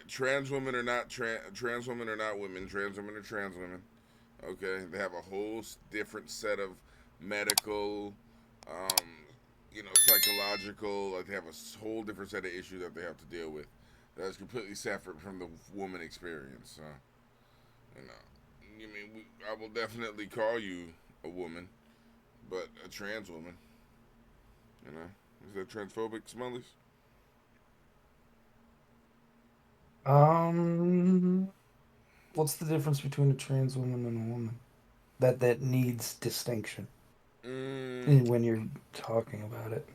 trans women are not trans women are not women. Trans women are trans women. Okay, they have a whole different set of medical, um, psychological. Like they have a whole different set of issues that they have to deal with. That's completely separate from the woman experience. So, you know, I will definitely call you a woman, but a trans woman. You know, is that transphobic, Smellies? Um, what's the difference between a trans woman and a woman? That needs distinction Mm, when you're talking about it.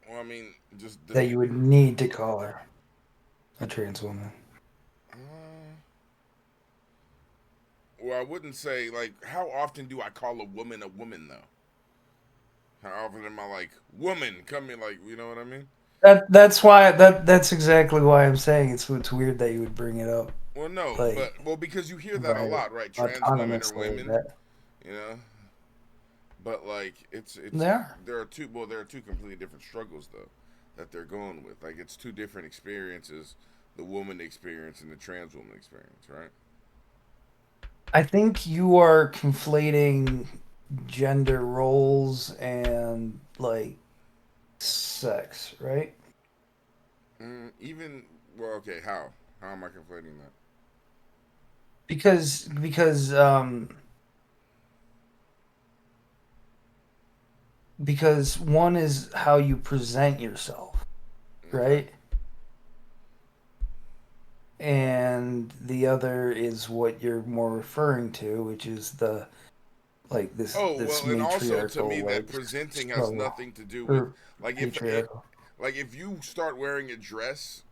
well, I mean, just That you would need to call her a trans woman. Uh, well, I wouldn't say like. How often do I call a woman though? How often am I like woman? Come in, like, you know what I mean? That's why that's exactly why I'm saying it's weird that you would bring it up Well, no, like but because you hear that a right lot, right? Trans women or autonomously. women, That you know. But like, it's they are. there are two completely different struggles though that they're going with. Like, it's two different experiences: the woman experience and the trans woman experience, right? I think you are conflating gender roles and like sex, right? Even well, okay, how am I conflating that? Because one is how you present yourself, Okay. right? And the other is what you're more referring to, which is the like Oh this well, and also to me, matriarchal that like presenting has struggle nothing to do with or like patriarchal. if you start wearing a dress,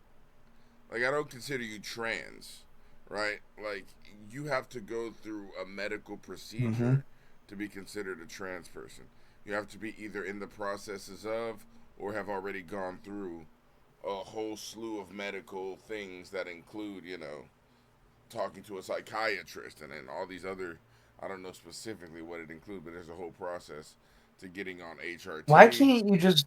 like I don't consider you trans, right? Like you have to go through a medical Mm-hmm. procedure to be considered a trans person. You have to be either in the processes of or have already gone through a whole slew of medical things that include, talking to a psychiatrist and then all these other, I don't know specifically what it includes, but there's a whole process to getting on Why HRT. can't you just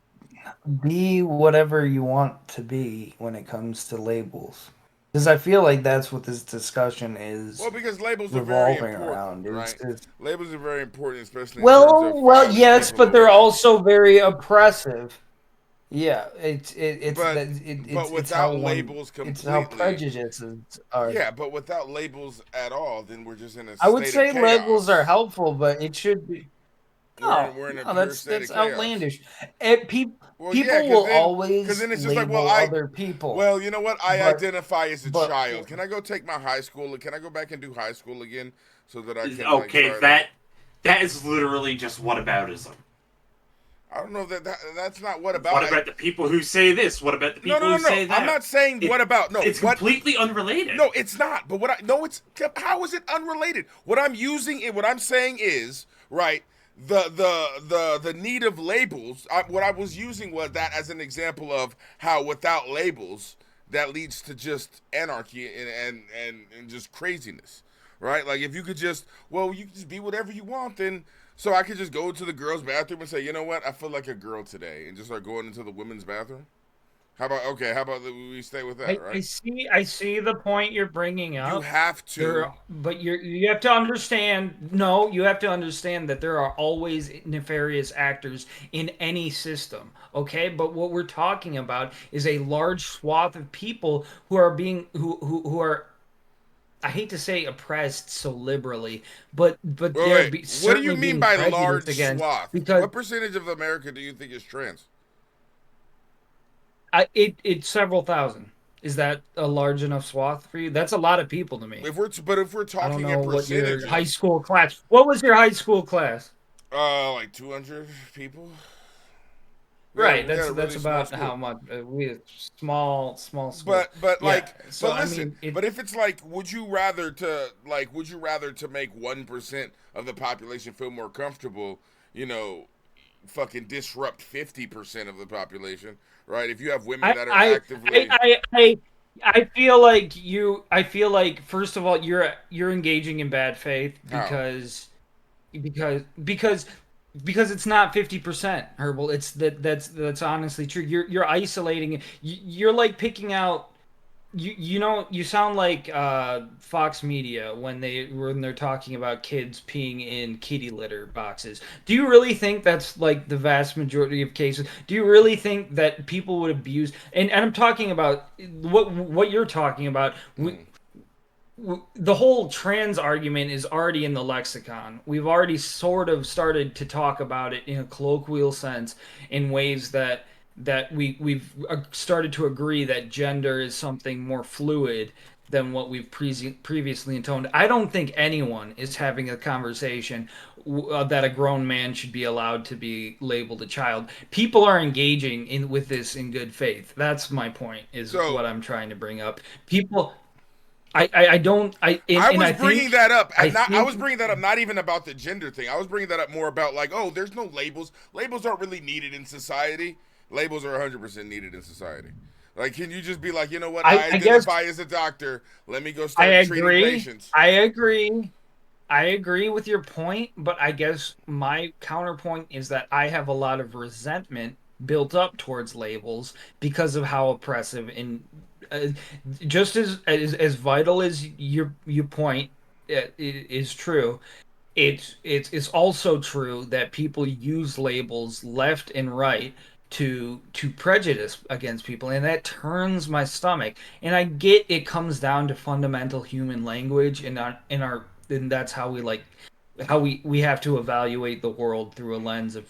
be whatever you want to be when it comes to labels? Because I feel like that's what this discussion Well, is because labels are very revolving important, around. right? Is Labels are very important, especially in terms of well, filing yes, people but they're away. also very oppressive. Yeah, But it's how without one labels it's how completely, prejudices are. yeah, but without labels at all, then we're just in a I would state of say labels are chaos. helpful, but it should be no, We're in a no. pure state That's of chaos. outlandish. Well, yeah, People because will then always it's just like, label other people, well, you know what? I but identify as a but child. Can I go take my high school? Can I go back and do high school again so that I can like Okay, try to? that is literally just whataboutism. I don't know that's not what What about. about the people who say this? What about the No, people no, no, who no. say I'm that? not saying It what about. No, it's what? completely unrelated. No, it's not. But what I no, it's how is it unrelated? What I'm using and what I'm saying is right. The need of labels. What I was using was that as an example of how without labels that leads to just anarchy and just craziness, right? Like if you could just you could just be whatever you want, then so I could just go to the girls' bathroom and say, you know what, I feel like a girl today, and just start going into the women's bathroom. How about okay? How about we stay with that, I right? see the point you're bringing You up. have There, to. but you have to understand. No, you have to understand that there are always nefarious actors in any system. Okay, but what we're talking about is a large swath of people who are being who are. I hate to say oppressed so liberally, but Wait, they're wait. What do you certainly mean being by prejudiced large against swath? because What percentage of America do you think is trans? it's several thousand. Is that a large enough swath for you? That's a lot of people to me. If we're I don't talking in know what your high percentages, school class. What was your high school class? like 200 people. Right. We had a That's really small about how school. much we small school. But Yeah. like So but I listen, mean it. but if it's like would you rather to make 1% of the population feel more comfortable, you know, fucking disrupt 50% of the population, right? If you have women I that are I I actively I I. I feel like you. I feel like first of all, you're engaging in bad faith how? because because it's not 50% Herbal. It's that's honestly true. You're isolating it. You're like picking out. You sound like Fox Media when they're talking about kids peeing in kitty litter boxes. Do you really think that's like the vast majority of cases? Do you really think that people would abuse? And I'm talking about what you're talking about. The whole trans argument is already in the lexicon. We've already sort of started to talk about it in a colloquial sense in ways that we've started to agree that gender is something more fluid than what we've previously intoned. I don't think anyone is having a conversation that a grown man should be allowed to be labeled a child. People are engaging in with this in good faith. That's my point. Is So what I'm trying to bring up. People I don't I and was I bringing think that up, I and not I was think bringing that up not even about the gender thing. I was bringing that up more about like, oh, there's no labels. Labels aren't really needed in society. Labels are 100% needed in society. Like, can you just be like, you know what? I I guess identify as a doctor. Let me go I start treating agree. patients. I agree. I agree with your point, but I guess my counterpoint is that I have a lot of resentment built up towards labels because of how oppressive and uh, just as vital as your point is true. It's also true that people use labels left and right to prejudice against people, and that turns my stomach. And I get it comes down to fundamental human language, and that's how we like how we have to evaluate the world through a lens of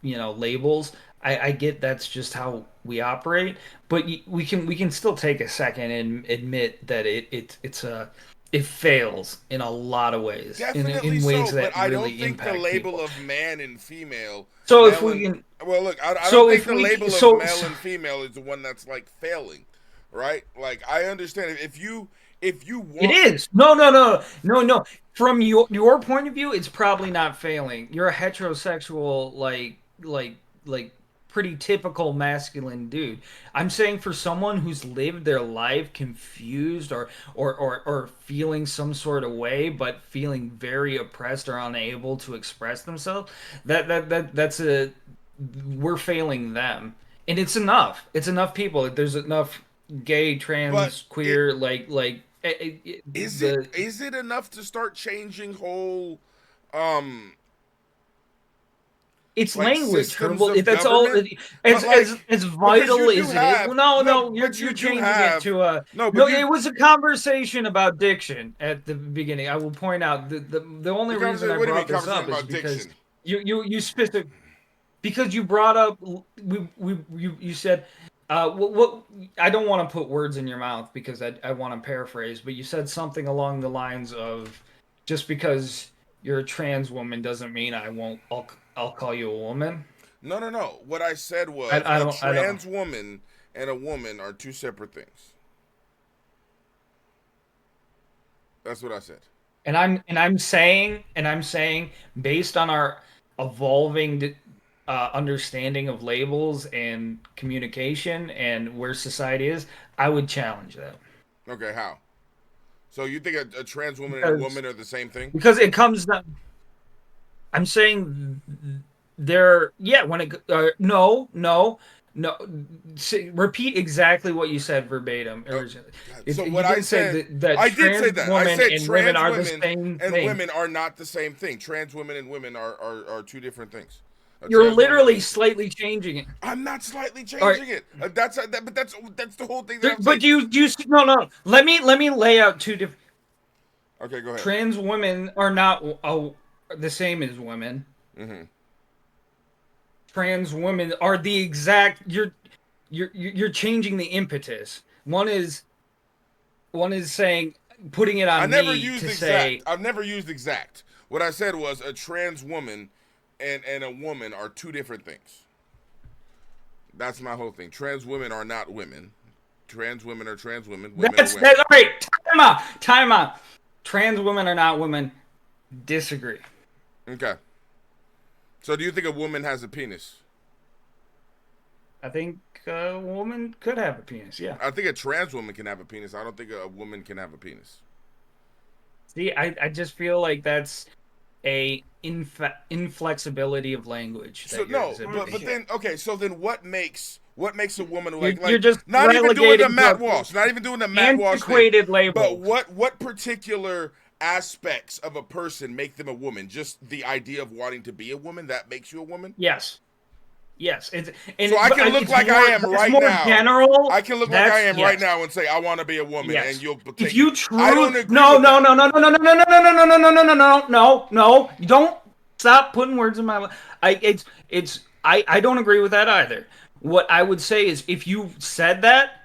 labels. I get that's just how we operate, but we can still take a second and admit that it fails in a lot of ways, Definitely in ways so, but that I don't really think the impact label people. of man and female, So if male we and can, well, look, I don't so think if the we, label of male so and female is the one that's like failing, right? Like I understand if you it want is. No, no, no, no, no. From your point of view, it's probably not failing. You're a heterosexual, like pretty typical masculine dude. I'm saying for someone who's lived their life confused or feeling some sort of way, but feeling very oppressed or unable to express themselves, that's a we're failing them, and it's enough. It's enough people. There's enough gay, but trans, it queer, the is it enough to start changing whole um it's like language, systems Herbal. of That's all. government? But As because you vital do as it is. have Well, no, no, no, but you're you do changing it have to a no, but no. you It was a conversation about diction at the beginning. I will point out the only the reason conversation. I What do you mean brought this conversation up is about because diction? you specific because you brought up you said what I don't want to put words in your mouth because I want to paraphrase, but you said something along the lines of just because you're a trans woman doesn't mean I'll call you a woman. No, no, no. What I said was a I don't. trans woman and a woman are two separate things. That's what I said. And I'm saying based on our evolving understanding of labels and communication and where society is, I would challenge that Okay, how? So you think a trans woman and a because woman are the same thing? it comes down. I'm saying yeah, when it no, no, no, repeat exactly what you said verbatim Oh, originally. so You what I didn't say said, that I did say trans that. I women said and women trans are the women same and thing. women are not the same thing. Trans women and women are two different things. A You're trans woman literally is. slightly changing it. I'm not slightly All right, changing it. But that's the whole thing that I'm saying. but you no no. Let me lay out two different. Okay, go ahead. Trans women are not the same as women. Mm-hmm. Trans women are the exact. You're changing the impetus. One is saying putting it I on never me used to exact. say I've never used exact. What I said was a trans woman and a woman are two different things. That's my whole thing. Trans women are not women. Trans women are trans women. Women are women. that's all right. Time out. Time out. Trans women are not women. Disagree. Okay. So do you think a woman has a penis? I think a woman could have a penis. Yeah. I think a trans woman can have a penis. I don't think a woman can have a penis. See, I just feel like that's a inflexibility of language So that you're no, but exhibiting. then okay. So then what makes What makes a woman You're just not even doing the relegating Matt to Walsh, not even doing the Matt Walsh thing. antiquated labels. But what particular aspects of a person make them a woman? Just the idea of wanting to be a woman, that makes you a woman? Yes. Yes. So I can look like I am right now. General, I can look like I am right now and say I want to be a woman, and you'll take. If you truly, I don't agree. No. You don't stop putting words in my mouth. I don't agree with that either. What I would say is, if you said that,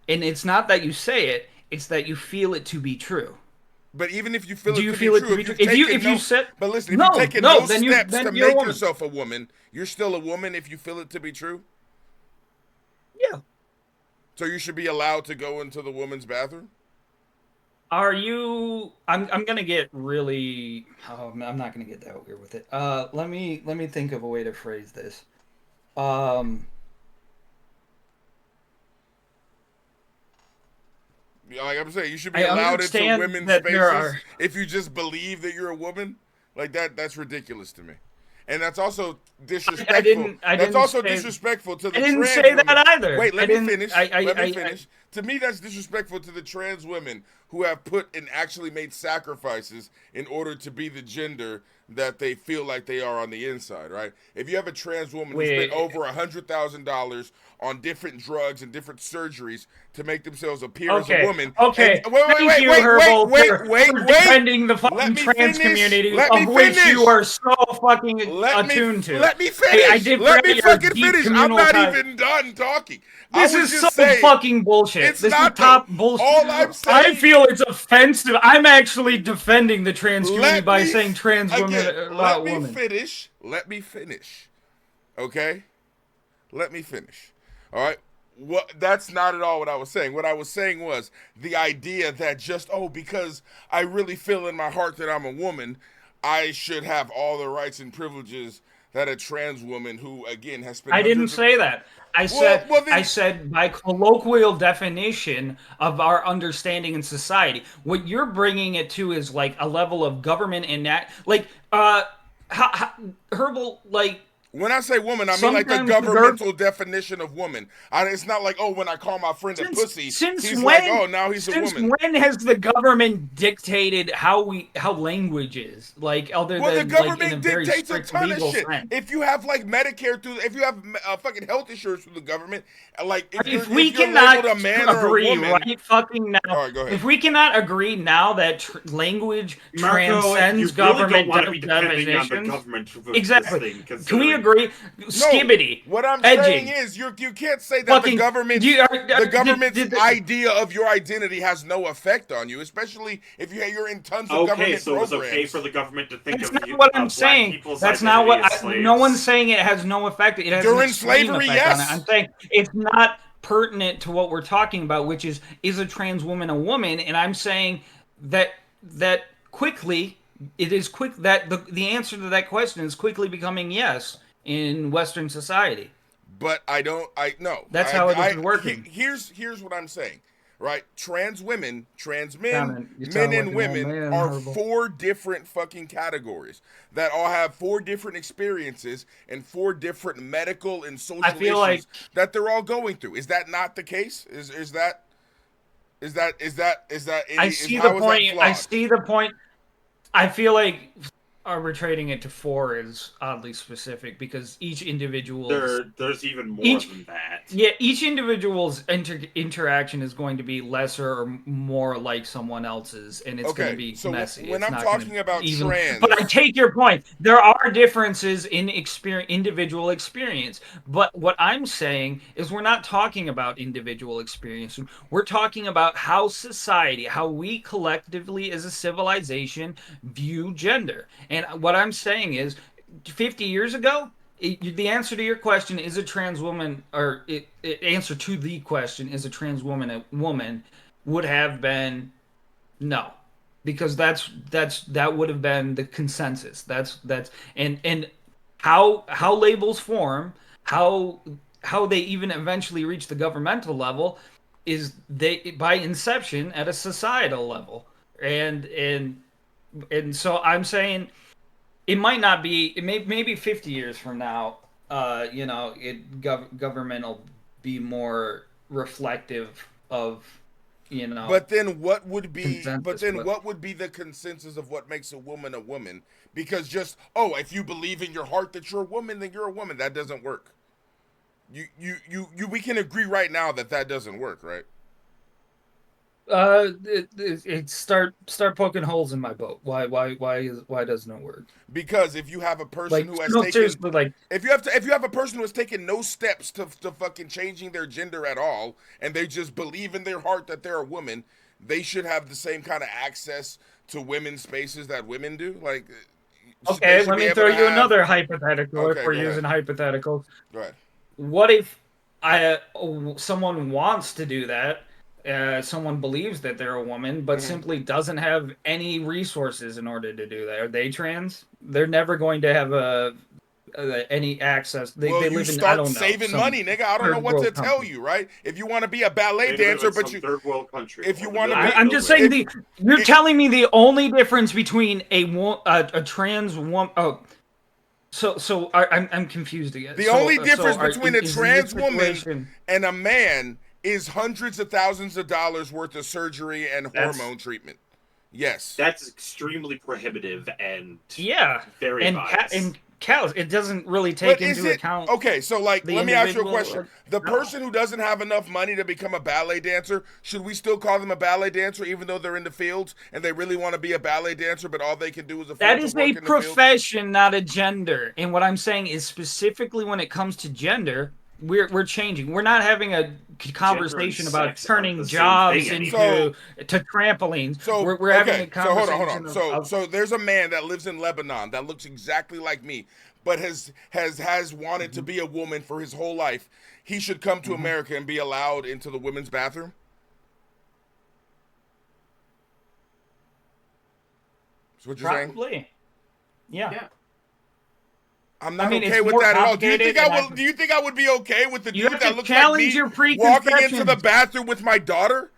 and it's not that you say it, it's that you feel it to be true. But even if you feel Do it you to feel be it true, to be true? If you said, but listen, if you're taking no steps to you're a make woman. yourself a woman, you're still a woman if you feel it to be true. Yeah. So you should be allowed to go into the woman's bathroom. Are you? I'm gonna get really. Oh, I'm not gonna get that weird with it. Let me think of a way to phrase this. Like I'm saying, you should be allowed into women's spaces if you just believe that you're a woman. Like that's ridiculous to me. And that's also disrespectful. That's also disrespectful to the trans women. I didn't say that either. Wait, let me finish. Let me finish. To me, that's disrespectful to the trans women who have put and actually made sacrifices in order to be the gender that they feel like they are on the inside, right? If you have a trans woman who spent over $100,000 on different drugs and different surgeries to make themselves appear as a woman. Okay. Wait. Defending the fucking trans community, of which you are so fucking attuned to. Let me finish. Let me fucking finish. I'm not even done talking. This is so fucking bullshit. This is top bullshit. All I'm saying, I feel it's offensive. I'm actually defending the trans community by saying trans women are not women. Let me finish. Okay? Let me finish. All right? That's not at all what I was saying. What I was saying was the idea that just, because I really feel in my heart that I'm a woman, I should have all the rights and privileges that a trans woman who, again, has spent... I didn't say that. I said by colloquial definition of our understanding in society. What you're bringing it to is like a level of government and that, like, herbal, like... When I say woman, I mean like the governmental definition of woman. It's not like, when I call my friend a pussy, he's like, now he's a woman. Since when has the government dictated how language is? Like, other than the government like, in a very dictates a ton of shit. Sense. If you have like Medicare if you have fucking health insurance through the government, like if we cannot agree right fucking now, all right, go ahead. If we cannot agree now that language transcends government definitions, exactly. Can we agree? Skibbity. What I'm saying is, you can't say that the government's idea of your identity has no effect on you, especially if you're in tons of government programs. It's okay for the government to think That's not what I'm saying. That's not what. No one's saying it has no effect. It has during slavery, yes. I'm saying it's not pertinent to what we're talking about, which is a trans woman a woman? And I'm saying that quickly. It is quick that the answer to that question is quickly becoming yes in Western society. But no. That's how it is working. Here's what I'm saying, right? Trans women, trans men, men and women are four different fucking categories that all have four different experiences and four different medical and social issues that they're all going through. Is that not the case? Is that I see the point. I see the point. I feel like arbitrating it to four is oddly specific because each individual there's even more than that. Yeah, each individual's interaction is going to be lesser or more like someone else's, and it's going to be messy. When I'm talking about trans, but I take your point. There are differences in individual experience, but what I'm saying is we're not talking about individual experience. We're talking about how society, how we collectively as a civilization view gender. And what I'm saying is, 50 years ago, the answer to your question, is a trans woman, or answer to the question, is a trans woman a woman, would have been no, because that would have been the consensus. That's and how labels form, how they even eventually reach the governmental level, is they by inception at a societal level, and so I'm saying. It might not be. It may maybe 50 years from now. Government will be more reflective of, you know. But then what would be? Consensus, But then but- what would be the consensus of what makes a woman a woman? Because just if you believe in your heart that you're a woman, then you're a woman. That doesn't work. We can agree right now that doesn't work, right? It start poking holes in my boat. Why doesn't it work? Because if you have a person Like, who has no, taken, seriously, like, if you have a person who has taken no steps to fucking changing their gender at all, and they just believe in their heart that they're a woman, they should have the same kind of access to women's spaces that women do. Like, they okay, should let be me able throw to you have- another hypothetical. Okay, If we're go using hypotheticals, Go ahead. what if someone wants to do that? Someone believes that they're a woman, but simply doesn't have any resources in order to do that. Are they trans? They're never going to have any access. They you live in, I start don't know, saving some money, nigga. I don't know third what to world tell country. you, right? If you want to be a ballet They live dancer, in but some you third world country. if you Or wanna live be- in I'm the just way. saying you're telling me the only difference between a trans woman. Oh, so I'm confused again. the So- only so difference are- between a is in this trans woman situation- and a man is hundreds of thousands of dollars worth of surgery and hormone treatment. Yes. That's extremely prohibitive and Yeah, very and biased. cows. It doesn't really But take is into it account. okay? So, like, the let me ask you a individual, question: the no. person who doesn't have enough money to become a ballet dancer, should we still call them a ballet dancer, even though they're in the fields and they really want to be a ballet dancer, but all they can do is afford That to is work a in the fields? profession, not a gender. And what I'm saying is specifically when it comes to gender, we're changing. We're not having a conversation and about sex turning aren't the same jobs thing into to trampolines. So we're having okay, a conversation so hold on. of So there's a man that lives in Lebanon that looks exactly like me, but has wanted to be a woman for his whole life. He should come to America and be allowed into the women's bathroom. Is what you're saying? probably. Yeah. I'm not mean, okay it's with more that at all. Do you complicated think I than will? I- Do you think I would be okay with the You dude have that to looks like challenge me your walking into the preconceptions. bathroom with my daughter?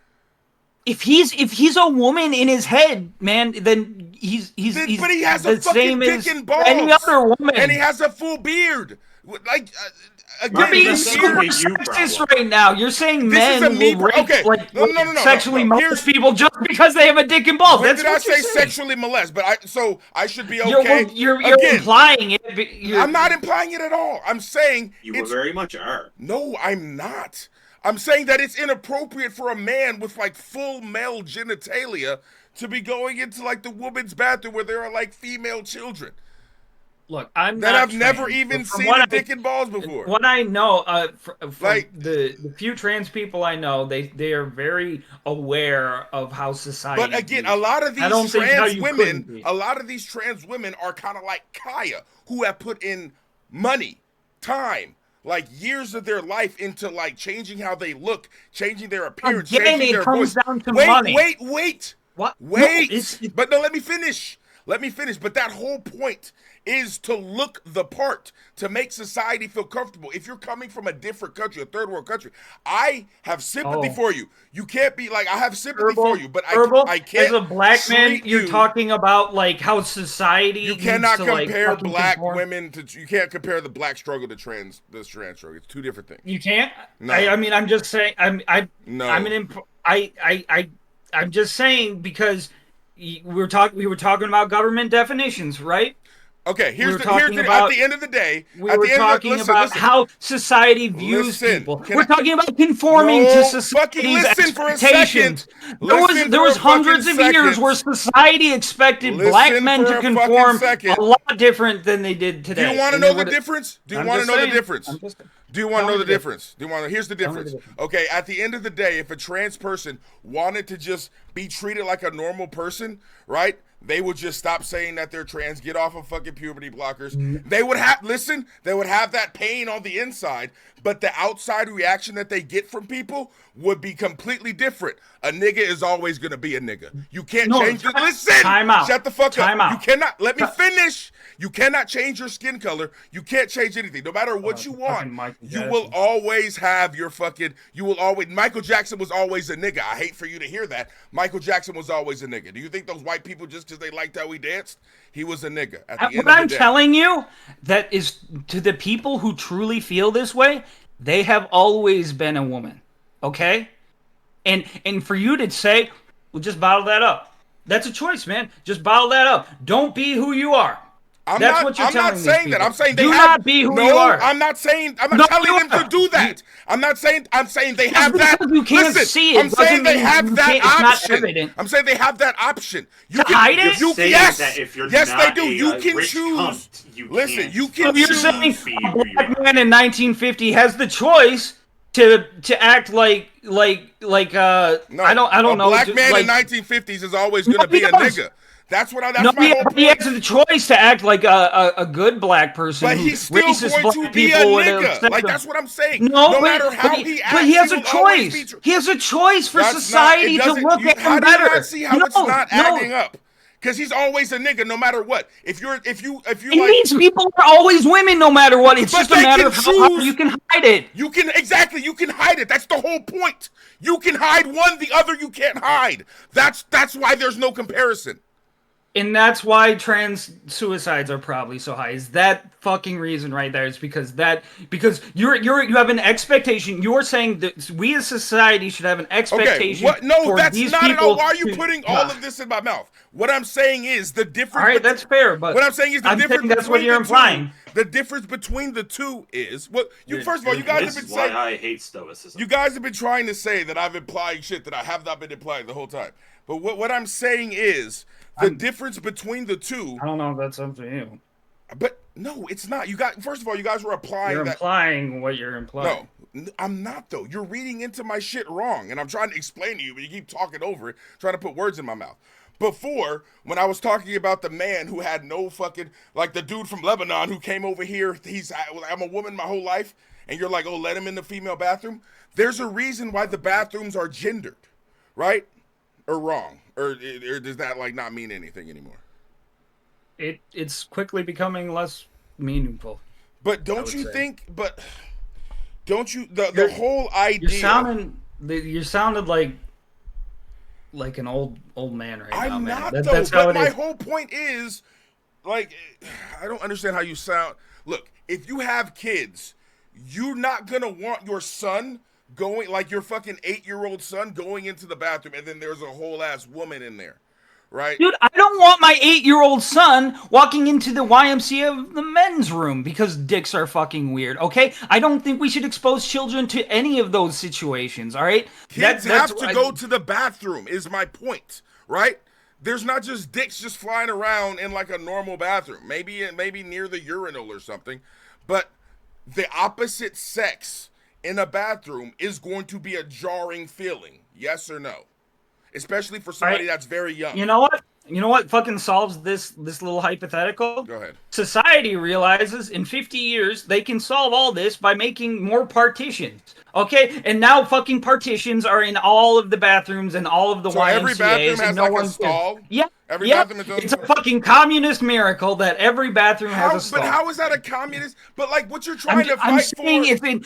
If he's a woman in his head, man, then he's But he has a the fucking same dick as and balls. any other woman. And he has a full beard. Like You're again, being the that's super beard. a you sexist problem. right now. You're saying This is a men me will pro- rape, okay. like No, no, no, no, sexually no. molest people just because they have a dick and balls. When That's did I what you're say saying. sexually molest? But I should be You're, okay. you're Again, implying it. But you're, I'm not implying it at all. I'm saying You it's very much are. no, I'm not. I'm saying that it's inappropriate for a man with like full male genitalia to be going into like the woman's bathroom where there are like female children Look, I'm that not I've never trans, even but from seen what a I- dick and balls before. What I know, from Like- the few trans people I know, they are very aware of how society. But again, views a lot of I don't these think how trans you women, couldn't be. a lot of these trans women are kind of like Kaya, who have put in money, time, like years of their life into like changing how they look, changing their appearance, Again, changing it their comes voice. down to wait, money. wait. What? Wait. No, it's- But no, let me finish. Let me finish. But that whole point is to look the part, to make society feel comfortable. If you're coming from a different country, a third world country, I have sympathy Oh. for you. You can't be like, I have sympathy Herbal, for you, but Herbal, I can't. as a black man, treat you're you- talking about like how society. You needs cannot to, like, compare fucking black conform. women to. You can't compare the black struggle to this trans struggle. It's two different things. You can't. No. I mean, I'm just saying. No. I'm just saying because we were talking about government definitions, right? Okay, were at talking the about- end of the day, We at were the end talking of, about listen, how society views Listen, people. can We're I- talking about conforming No, to fucking society's listen for a expectations. second. There Listen was for a hundreds of fucking years second. where society expected Listen black men for to a fucking conform second. a lot different than they did Do today. you want to And know they the would've- difference? Do you I'm want to just know the saying. difference? I'm just- Do you want to Tell know me the the difference? Do you want to? Here's the Tell me the difference. difference. Okay, at the end of the day, if a trans person wanted to just be treated like a normal person, right? They would just stop saying that they're trans, get off of fucking puberty blockers. They would have they would have that pain on the inside, but the outside reaction that they get from people would be completely different. A nigga is always gonna be a nigga. You can't No, change it. time- Listen, time out. shut the fuck Time up. out. You cannot let me finish. You cannot change your skin color. You can't change anything. No matter what you want, fucking Michael you will Jackson. always have your fucking. You will always. Michael Jackson was always a nigga. I hate for you to hear that. Michael Jackson was always a nigga. Do you think those white people just because they liked how he danced, he was a nigga? At the end What of I'm the day. telling you, that is to the people who truly feel this way, They have always been a woman. Okay? And for you to say, well, just bottle that up. That's a choice, man. Just bottle that up. Don't be who you are. That's what you're telling me. I'm not saying that. I'm saying they do have. not be who no, you are. I'm not saying. I'm not telling them to do that. I'm not saying. I'm saying they have that. You can't Listen, see it. I'm saying they have that It's not option. evident. I'm saying they have that option. You To hide it? You, saying yes. that if you're Yes, not they do. You can rich choose. cunt, you Listen, can't you can So you're choose. saying be a who you black are. man in 1950 has the choice to act like No, I don't know. A black just man like, in 1950s is always going to he be a does. nigga. That's what. That's No, my whole but he point. has the choice to act like a good black person. But who he's still racist going to black be a people would nigga. accept Like him. that's what I'm saying. No, matter how he acts, but he has he a will always choice. be He has a choice for That's society not, to doesn't- look you, at how him do you better. not see how it's not adding up? Because he's always a nigga, no matter what. If you It like, means people are always women, no matter what. It's But just a they matter can of how hard choose- you can hide it. you can hide it. That's the whole point. You can hide one, the other you can't hide. That's why there's no comparison. And that's why trans suicides are probably so high. Is that fucking reason right there? Is because you have an expectation. You're saying that we as society should have an expectation. Okay, what? No, for that's these not at all. people Why are you to- putting all of this in my mouth? What I'm saying is the difference. All right, that's fair, but what I'm saying is the I'm difference. saying that's what between you're the two- implying. The difference between the two is first of all, you guys have This been is why saying. I hate stoicism. You guys have been trying to say that I've implying shit that I have not been implying the whole time. But what I'm saying is the difference between the two. I don't know if that's up to you. But no, it's not. First of all, you guys were applying You're that. implying what you're implying. No, I'm not though. You're reading into my shit wrong, and I'm trying to explain to you, but you keep talking over it, trying to put words in my mouth. Before, when I was talking about the man who had no fucking, like the dude from Lebanon who came over here, I'm a woman my whole life, and you're like, oh, let him in the female bathroom. There's a reason why the bathrooms are gendered, right? Or wrong, or does that like not mean anything anymore? It's quickly becoming less meaningful. But don't you think? But don't you? The whole idea. You sounded like an old man right now. I'm man. not That, though. that's how But it my is. whole point is, like, I don't understand how you sound. Look, if you have kids, you're not gonna want your son going, like your fucking 8-year-old son going into the bathroom, and then there's a whole ass woman in there, right? Dude, I don't want my 8-year-old son walking into the YMCA of the men's room because dicks are fucking weird, okay? I don't think we should expose children to any of those situations, all right? Kids have to go to the bathroom, is my point, right? There's not just dicks just flying around in like a normal bathroom. Maybe near the urinal or something, but the opposite sex in a bathroom is going to be a jarring feeling, yes or no? Especially for somebody that's very young. You know what? You know what fucking solves this little hypothetical? Go ahead. Society realizes in 50 years they can solve all this by making more partitions. Okay? And now fucking partitions are in all of the bathrooms and all of the YMCAs. Every bathroom has and no like a one stall? Yeah. Every yeah. bathroom has It's a fucking communist miracle that every bathroom has a stall. But how is that a communist? But like what you're trying to fight for.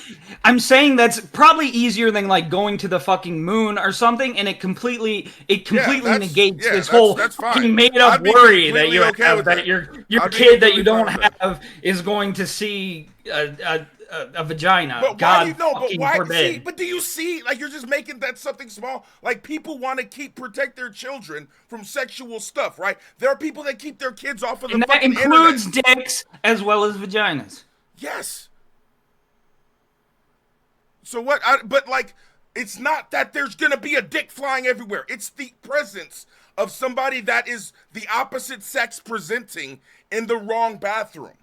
I'm saying that's probably easier than like going to the fucking moon or something, and it completely negates this whole fucking made up worry that you have that your kid that you don't have is going to see a vagina. But God why? But forbid. See, but do you see? Like you're just making that something small. Like people want to protect their children from sexual stuff, right? There are people that keep their kids off of the And that fucking includes internet. dicks as well as vaginas. Yes. So what? But like, it's not that there's gonna be a dick flying everywhere. It's the presence of somebody that is the opposite sex presenting in the wrong bathroom.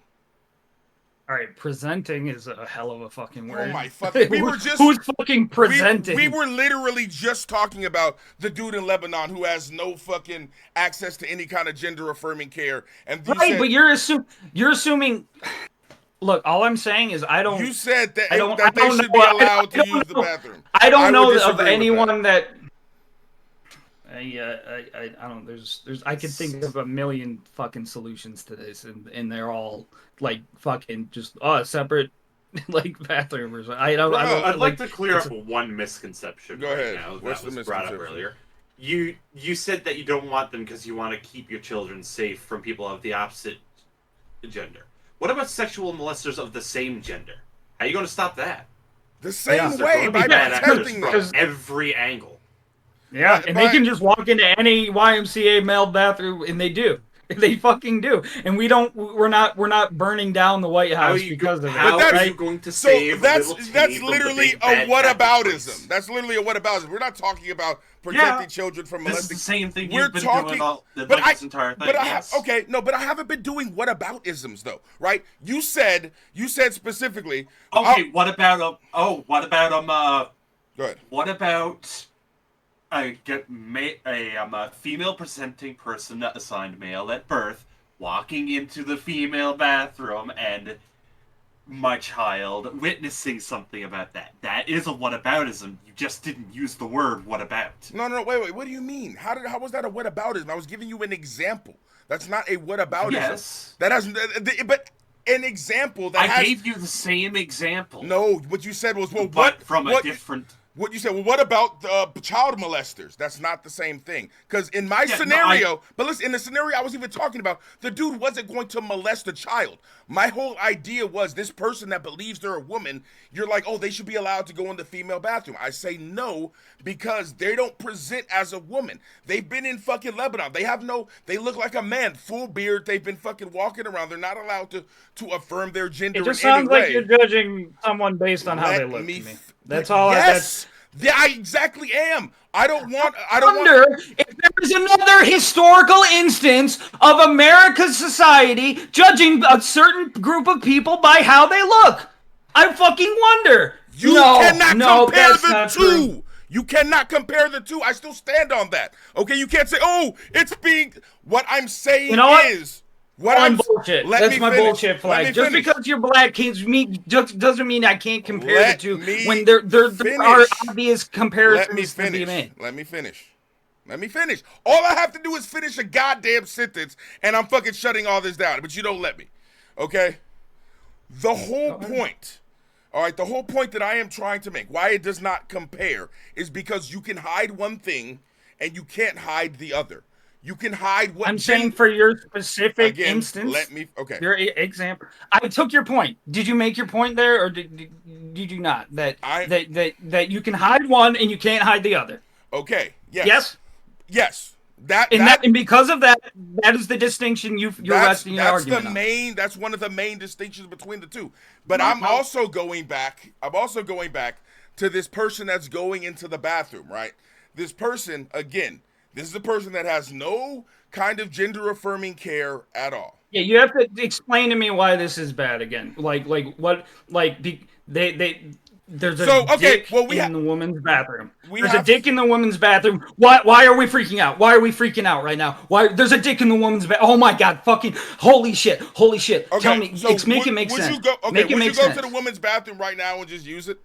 All right, presenting is a hell of a fucking word. Oh my fucking! Who's fucking presenting? We were literally just talking about the dude in Lebanon who has no fucking access to any kind of gender affirming care, and but you're assuming. Look, all I'm saying is I don't. You said that they they should be allowed to use the bathroom. I don't know of anyone that. I don't. I could think of a million fucking solutions to this, and they're all like fucking just separate like bathroom or something. I'd like to clear up one misconception. Go ahead. Now What's that the was brought up misconception? earlier. You said that you don't want them because you want to keep your children safe from people of the opposite gender. What about sexual molesters of the same gender? How are you going to stop that? The same Yeah. They're way going to by be bad actors protecting from them. every angle. Yeah, But- and they can just walk into any YMCA male bathroom, and they do. They fucking do. And we're not burning down the White How are House you, because of how it. are right? you going to So save that's little Timmy from the literally big a bad Catholic whataboutism. priest? That's literally a whataboutism. We're not talking about protecting children from This is molesting. the same thing We're you've been talking, doing all but this entire thing. but I yes. okay, no, but I haven't been doing whataboutisms though, right? You said specifically. Okay, what about go Good. what about a female presenting person assigned male at birth walking into the female bathroom and my child witnessing something about that? That is a whataboutism. You just didn't use the word what about. No, wait. What do you mean? How was that a whataboutism? I was giving you an example. That's not a whataboutism. Yes. That has, but an example that I gave you the same example. No, what you said was but from a different. What you said? Well, what about child molesters? That's not the same thing. Because in my scenario, but listen, in the scenario I was even talking about, the dude wasn't going to molest a child. My whole idea was this person that believes they're a woman, you're like, oh, they should be allowed to go in the female bathroom. I say no, because they don't present as a woman. They've been in fucking Lebanon. They look like a man, full beard. They've been fucking walking around. They're not allowed to affirm their gender It just in any sounds like way. you're judging someone based on how they look to me. That's all. Yes, I exactly am. I don't want. Wonder if there is another historical instance of America's society judging a certain group of people by how they look. I fucking wonder. You cannot compare the two. You cannot compare the two. I still stand on that. Okay, you can't say, "Oh, it's being." What I'm saying is. I'm bullshit. That's my bullshit flag. Just because you're black doesn't mean I can't compare the two when there are obvious comparisons to be made. Let me finish. All I have to do is finish a goddamn sentence, and I'm fucking shutting all this down. But you don't let me. Okay? The whole point, all right, the whole point that I am trying to make, why it does not compare, is because you can hide one thing, and you can't hide the other. You can hide what I'm saying for your specific instance. Okay. Your example. I took your point. Did you make your point there, or did you not? That you can hide one and you can't hide the other. Okay. Yes. Yes. Yes. And because of that, that is the distinction you're resting your argument on. That's one of the main distinctions between the two. But I'm also going back to this person that's going into the bathroom, right? This person, again. This is a person that has no kind of gender-affirming care at all. Yeah, you have to explain to me why this is bad again. There's a dick in the woman's bathroom. There's a dick in the woman's bathroom. Why are we freaking out? Why are we freaking out right now? Why there's a dick in the woman's bathroom? Oh my god! Fucking holy shit! Okay, tell me, make it make sense. Would you go to the woman's bathroom right now and just use it?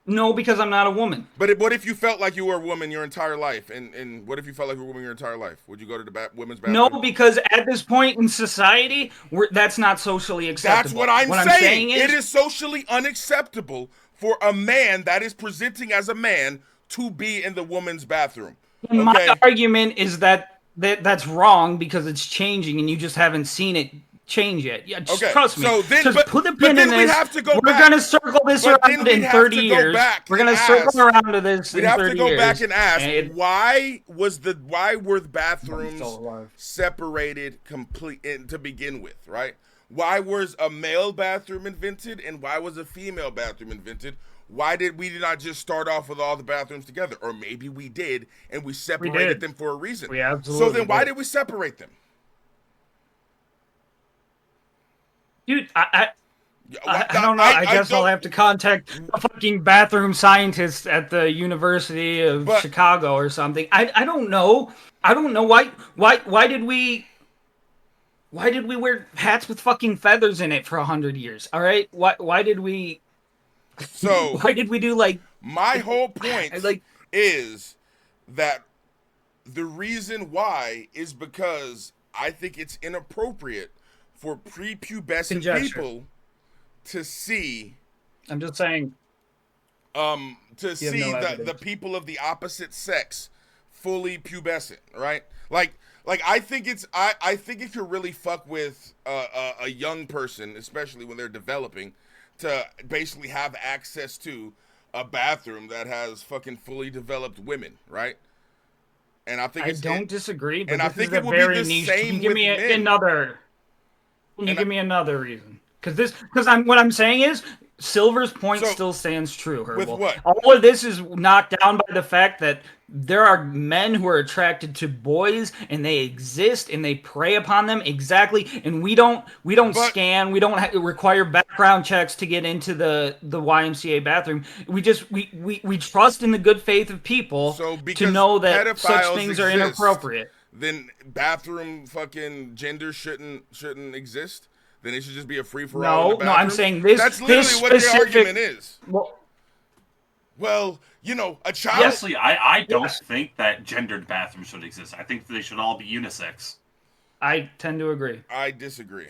No, because I'm not a woman. But what if you felt like you were a woman your entire life? And what if you felt like you were a woman your entire life? Would you go to the women's bathroom? No, because at this point in society, that's not socially acceptable. That's what I'm saying. It is socially unacceptable for a man that is presenting as a man to be in the woman's bathroom. Okay? My argument is that's wrong because it's changing and you just haven't seen it change yet. Yeah, just trust me. So then, put the pin in this. We're going to circle this around in 30 years. We're going to circle around to this in 30 years. We'd have to go back and ask, why were the bathrooms separated to begin with, right? Why was a male bathroom invented and why was a female bathroom invented? Why did we not just start off with all the bathrooms together? Or maybe we did and we separated them for a reason. We absolutely So then why did we separate them? Dude, I don't know. I guess I'll have to contact a fucking bathroom scientist at the University of Chicago or something. I don't know. I don't know why did we wear hats with fucking feathers in it for 100 years? All right, why did we? So why did we do like? My whole point is that the reason why is because I think it's inappropriate for prepubescent people to see. I'm just saying. To see the people of the opposite sex fully pubescent, right? Like I think if you really fuck with a young person, especially when they're developing, to basically have access to a bathroom that has fucking fully developed women, right? And I think I don't disagree, but and I this think is a it will be very the niche. same Can you give with me men. another? Can you And give me another reason? Because what I'm saying is Silver's point So, still stands true, with Herbal. what? All of this is knocked down by the fact that there are men who are attracted to boys and they exist and they prey upon them exactly, and we don't But- scan, we don't require background checks to get into the YMCA bathroom. We trust in the good faith of people So to because know that such pedophiles things are exist, inappropriate. then bathroom fucking gender shouldn't exist. Then it should just be a free for all. No, in the no, I'm bathroom? saying this. That's literally this what your specific, argument is. Well, Well, a child. Honestly, I don't Yes. think that gendered bathrooms should exist. I think they should all be unisex. I tend to agree. I disagree.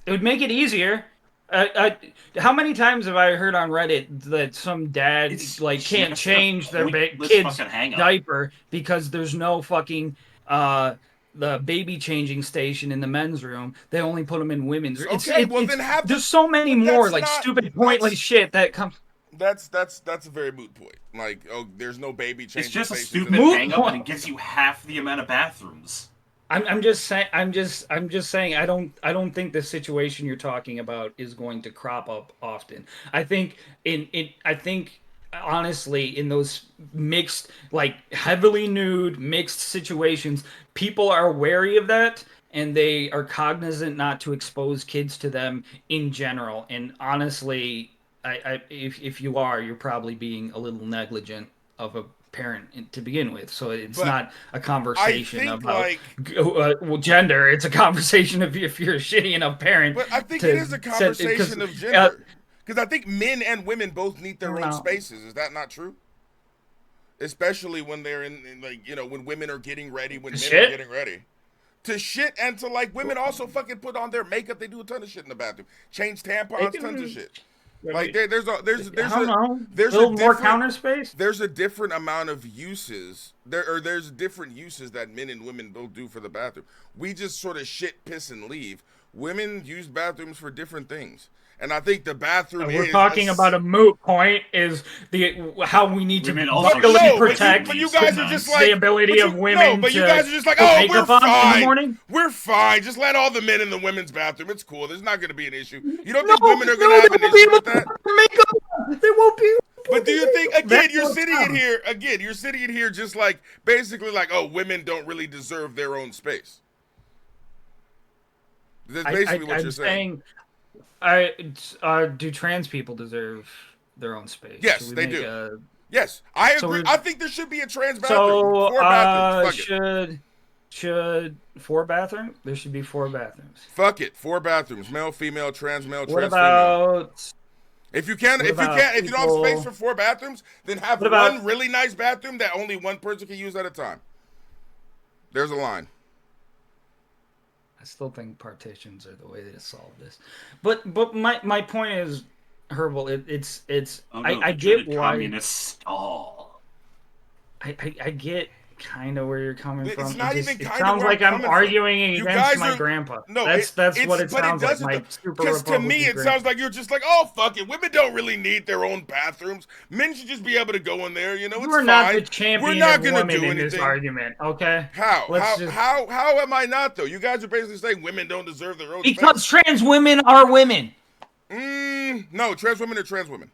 It would make it easier. How many times have I heard on Reddit that some dad It's can't just change a their pointless kid's fucking hang-up. diaper because there's no fucking the baby changing station in the men's room. They only put them in women's room. Okay, well, then have the- there's so many but more that's like not- stupid pointless that's- shit that comes. That's a very moot point. Like, oh, there's no baby changing It's just a stations in stupid the- Move hang-up, and on. it gives you half the amount of bathrooms. I'm just saying I don't think the situation you're talking about is going to crop up often. I think honestly in those mixed, like heavily nude mixed situations, people are wary of that and they are cognizant not to expose kids to them in general. And honestly, if you are, you're probably being a little negligent of a parent to begin with. So it's But not a conversation think, about like- gender. It's a conversation of if you're a shitty enough parent. But I think to it is a set- conversation of gender. Because I think men and women both need their own No. spaces. Is that not true? Especially when they're in like, when women are getting ready, when men Shit? are getting ready. To shit and to, like, women also fucking put on their makeup. They do a ton of shit in the bathroom. Change tampons, can- tons of shit. Like, there's I don't know. there's a little more different- counter space. There's a different amount of uses. There's different uses that men and women both do for the bathroom. We just sort of shit, piss, and leave. Women use bathrooms for different things. And I think the bathroom We're is talking about a moot point is how we need to Women also vitally shit. protect but you guys are just like the ability but of you- women No, but you to guys are just like, put oh, we're makeup on in the fine. morning. We're fine. Just let all the men in the women's bathroom. It's cool. There's not going to be an issue. You don't No, think women are going to no, have they an won't be issue able with to that? put their makeup on. They won't be. But do you think again? That's You're what's sitting in up. here again. You're sitting in here just like basically like, oh, women don't really deserve their own space. That's basically what I'm you're saying. do trans people deserve their own space? Yes, Should we they make do. Yes, I agree. So we're- I think there should be a trans bathroom. So, 4 bathrooms. Fuck it. should 4 bathrooms? There should be 4 bathrooms. Fuck it. 4 bathrooms. Male, female, trans male, What trans female. about? If you don't have space for 4 bathrooms, then have What about- one really nice bathroom that only one person can use at a time. There's a line. I still think partitions are the way to solve this. But my point is, Herbal. It's Oh, no, I the get dreaded why communist stall. I get kind of where you're coming It's from. not It even kinda sounds where like I'm I'm coming from. arguing You against guys my are- grandpa. No, that's what it sounds like. My super Because to me, Republican it grandpa. sounds like you're just like, oh, fuck it. Women don't really need their own bathrooms. Men should just be able to go in there. It's You are not fine. the champion We're not of gonna women do in this anything. argument, okay? How? Let's just- How am I not, though? You guys are basically saying women don't deserve their own Because space. trans women are women. No, trans women are trans women.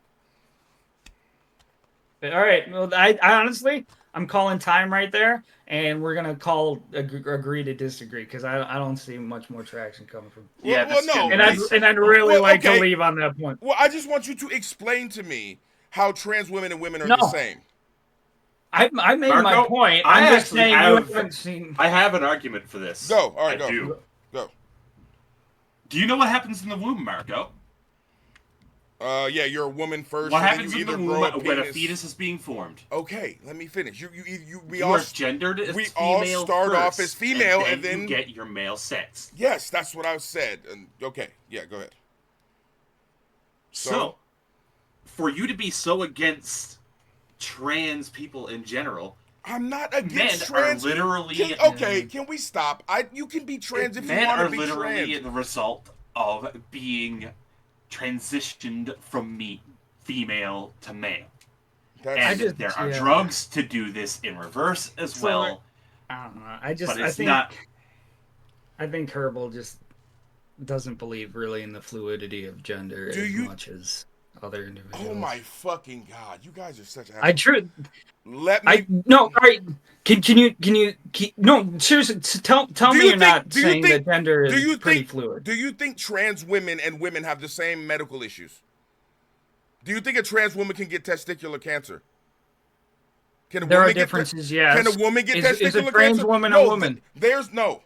All right. Well, I honestly, I'm calling time right there, and we're gonna agree to disagree because I don't see much more traction coming from. Yeah, well, that's no. getting And I'd really Well, like okay. to leave on that point. Well, I just want you to explain to me how trans women and women are No. the same. I made my Marco, point. I I'm just actually saying you have- haven't seen. I have an argument for this. Go. All right, I go. do. Go. Do you know what happens in the womb, Marco? Yeah, you're a woman first. What and then happens you in the either womb grow a when a penis. fetus is being formed? Okay, let me finish. We You all are gendered as we female all start off first, as female, and and then then you get your male sex. yes, that's what I said. And okay, yeah, go ahead. So, for you to be so against trans people in general, I'm not men against are trans. literally Can we stop? You can be trans if you men want are to be literally trans. the result of being transitioned from female to male. That's, And there are drugs to do this in reverse as well. I don't know. But it's not. I think Herbal just doesn't believe really in the fluidity of gender much as other individuals. oh my fucking god, you guys are such. I true. Let me. No. All right. Can you no seriously tell me you're not saying that gender is pretty fluid. Do you think trans women and women have the same medical issues? Do you think a trans woman can get testicular cancer? There are differences, yes. Can a woman get testicular cancer? Is a trans woman a woman? There's no.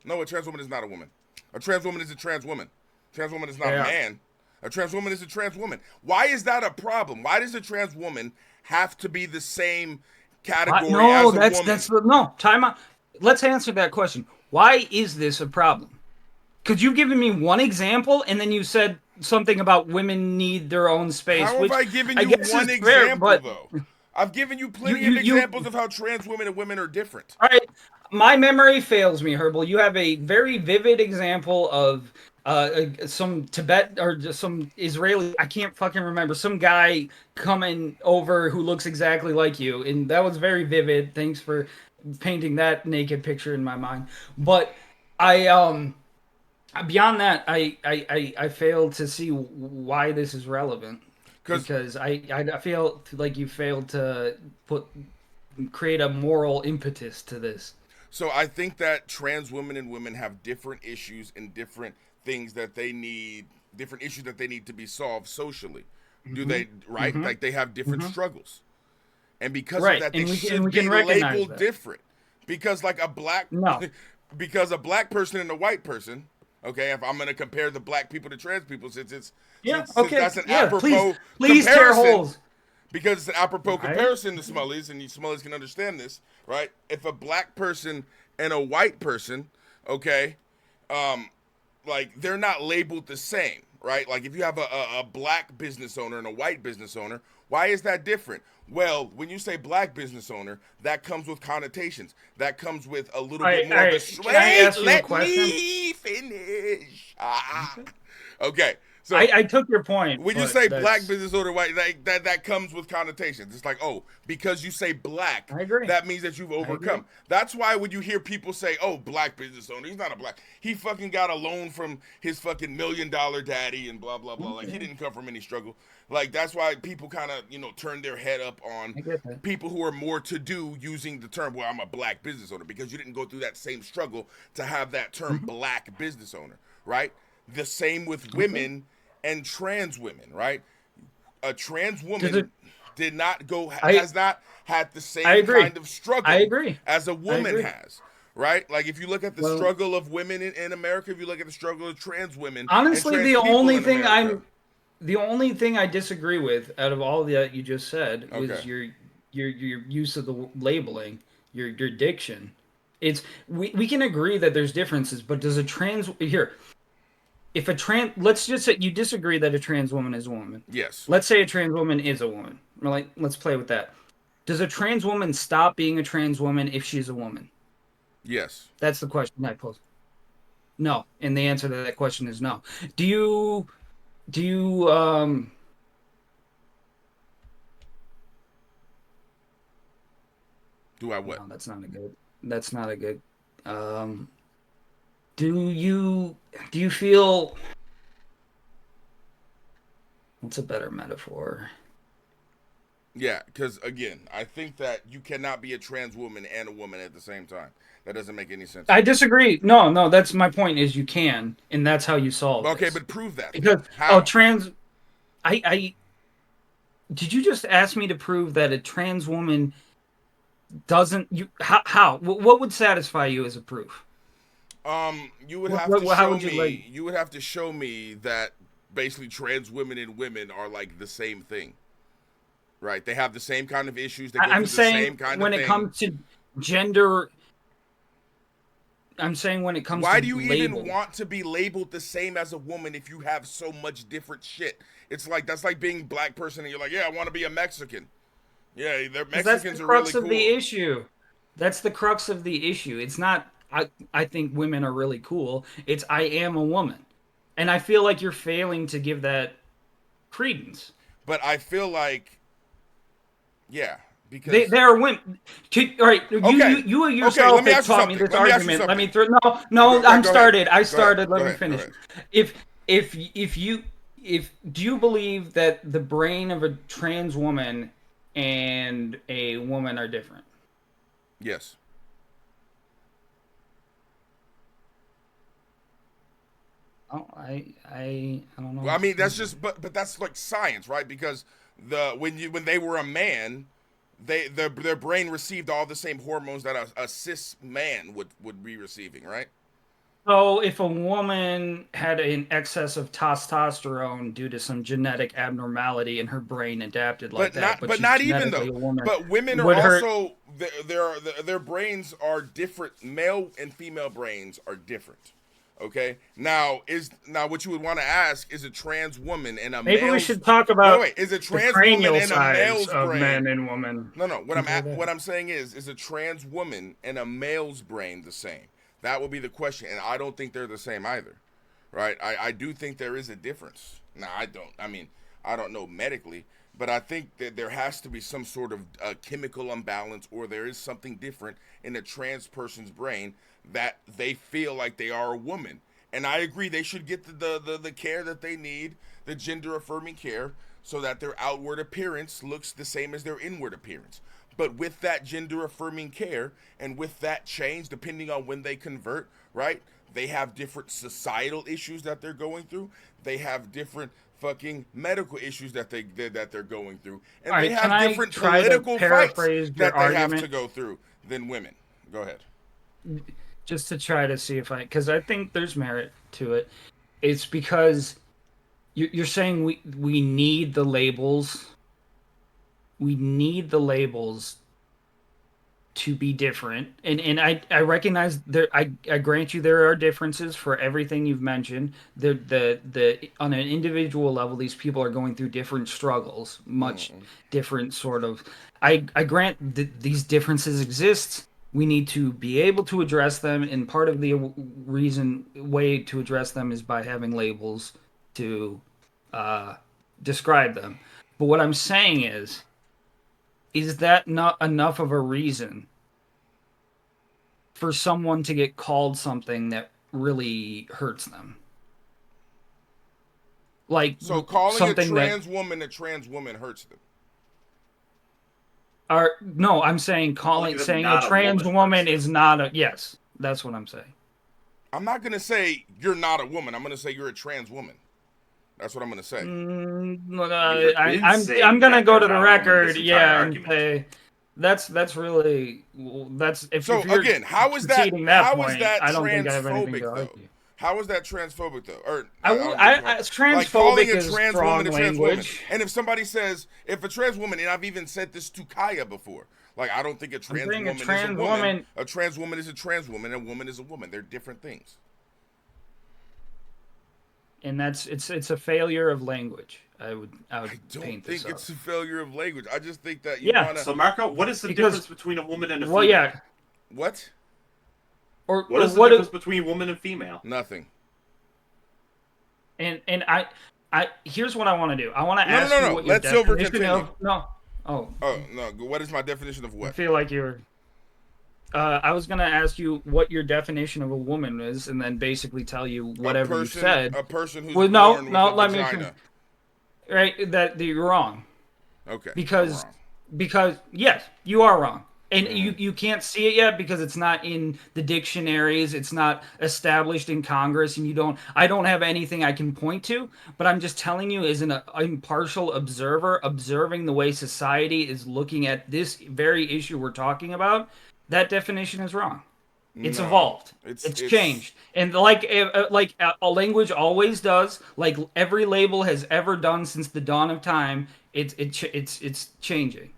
A trans woman is not a woman. A trans woman is a trans woman. A trans woman is not a man. A trans woman is a trans woman. Why is that a problem? Why does a trans woman have to be the same category as a woman? No, time out. Let's answer that question. Why is this a problem? Because you've given me one example, and then you said something about women need their own space. How have I given you one example, though? I've given you plenty of examples of how trans women and women are different. All right. My memory fails me, Herbal. You have a very vivid example of some Tibet or just some Israeli, I can't fucking remember, some guy coming over who looks exactly like you. And that was very vivid. Thanks for painting that naked picture in my mind. But beyond that, I failed to see why this is relevant. Because I feel like you failed to create a moral impetus to this. So I think that trans women and women have different issues and different things that they need, different issues that they need to be solved socially. Do they, right? Like they have different struggles. And because of that, they should be labeled different. Because like because a black person and a white person, okay, if I'm going to compare the black people to trans people, since that's an apropos please tear holes. Because it's an apropos comparison to Smullies, and you Smullies can understand this, right? If a black person and a white person, okay, like they're not labeled the same, right? Like if you have a black business owner and a white business owner, why is that different? Well, when you say black business owner, that comes with connotations. That comes with a little bit more of a... Let me finish. Okay. So I took your point. When you say black business owner, white, that comes with connotations. It's like, oh, because you say black, I agree. that means that you've overcome. That's why when you hear people say, oh, black business owner, he's not a black. He fucking got a loan from his fucking $1 million daddy and blah, blah, blah. Like, he didn't come from any struggle. Like, that's why people kind of, turn their head up on people who are more to do using the term, well, I'm a black business owner, because you didn't go through that same struggle to have that term black business owner, right? The same with women and trans women, right? A trans woman did not has not had the same kind of struggle as a woman has, right? Like if you look at the struggle of women in America, if you look at the struggle of trans women, honestly, the only thing I disagree with out of all that you just said was your use of the labeling, your diction. It's we can agree that there's differences, but does a trans if a trans, let's just say you disagree that a trans woman is a woman. Yes. Let's say a trans woman is a woman. Let's play with that. Does a trans woman stop being a trans woman if she's a woman? Yes. That's the question I pose. No, and the answer to that question is no. Do you do I what? No, that's not a good. Do you feel, what's a better metaphor? Yeah, because again, I think that you cannot be a trans woman and a woman at the same time. That doesn't make any sense. I disagree. No, that's my point. Is you can, and that's how you solve. Okay, this. But prove that. Because how? Trans. I. Did you just ask me to prove that a trans woman doesn't? How? What would satisfy you as a proof? You would have to show me. You would have to show me that basically trans women and women are like the same thing, right? They have the same kind of issues. They go through the same kind of thing. When it comes to gender, I'm saying when it comes. Why to do you even want to be labeled the same as a woman if you have so much different shit? It's like that's like being a black person and you're like, yeah, I want to be a Mexican. Yeah, they're Mexicans are really cool. That's the crux of the issue. That's the crux of the issue. It's not. I think women are really cool. It's I am a woman. And I feel like you're failing to give that credence. But I feel like, yeah, because They are women. All right, okay, you okay. yourself Let me have ask you taught me something. this Let me ask you argument. Let me something. no. I'm Go ahead. started. I Go ahead. started. Go Let me ahead. Go finish. ahead. If do you believe that the brain of a trans woman and a woman are different? Yes. Oh, I don't know. Well, I mean, that's just, but that's like science, right? Because when they were a man, their brain received all the same hormones that a cis man would be receiving, right? So if a woman had an excess of testosterone due to some genetic abnormality and her brain adapted like that, but But she's not even genetically though. a woman, But women are would her also their brains are different. Male and female brains are different. Okay. Now what you would want to ask is a trans woman and a maybe we male's should talk wait about wait is a the trans woman cranial and a size male's of brain. men and women. No, Compare that. what I'm saying is a trans woman and a male's brain the same? That would be the question, and I don't think they're the same either, right? I do think there is a difference. Now I don't. I mean, I don't know medically, but I think that there has to be some sort of chemical imbalance, or there is something different in a trans person's brain that they feel like they are a woman. And I agree they should get the care that they need, the gender affirming care, so that their outward appearance looks the same as their inward appearance. But with that gender affirming care and with that change, depending on when they convert, right? They have different societal issues that they're going through. They have different fucking medical issues that they're going through, and All they right, can have I different try to political fights paraphrase your that they have to argument go through than women. Go ahead. just to try to see if because I think there's merit to it. It's because you're saying we need the labels. We need the labels to be different, and I recognize there. I grant you there are differences for everything you've mentioned. The on an individual level, these people are going through different struggles, much different sort of. I grant that these differences exist. We need to be able to address them, and part of the way to address them is by having labels to describe them. But what I'm saying is that not enough of a reason for someone to get called something that really hurts them? Like So calling something a trans woman hurts them. No, I'm saying Calling them saying a not a trans woman woman hurts is not a yes. That's what I'm saying. I'm not gonna say you're not a woman. I'm gonna say you're a trans woman. That's what I'm gonna say. Look, You've been I'm saying gonna that go they're to the not a woman record, this entire yeah, and argument. say that's really So if you're again, conceding that how is point, that I don't think I have anything transphobic to though? argue. How is that transphobic though? Or I don't know like transphobic calling a is trans strong woman a trans woman. language. And if somebody says if a trans woman, and I've even said this to Kaya before, like I don't think a I'm trans saying woman is a woman. A trans woman is a trans woman, and a woman is a woman. They're different things. And it's a failure of language. I would I don't paint think this it's up. a failure of language. I just think that you Yeah. wanna So, Marco, what is the Because- difference between a woman and a female? Well, yeah, what? or What is the what difference between woman and female? Nothing. and I here's what I want to do. I want to No, ask no, you no. what your Let Silver definition continue. of no. Oh, Oh no. What is my definition of I what? feel like you're. I was gonna ask you what your definition of a woman is, and then basically tell you whatever you said. A person who's Well, born with a let me. vagina. Right, that you're wrong. Okay. Because I'm wrong. because yes, you are wrong. And Mm-hmm. you can't see it yet because it's not in the dictionaries, it's not established in Congress, and I don't have anything I can point to, but I'm just telling you as an impartial observer observing the way society is looking at this very issue we're talking about, that definition is wrong. It's No, evolved. It's it's changed, and like a language always does, like every label has ever done since the dawn of time. It's changing.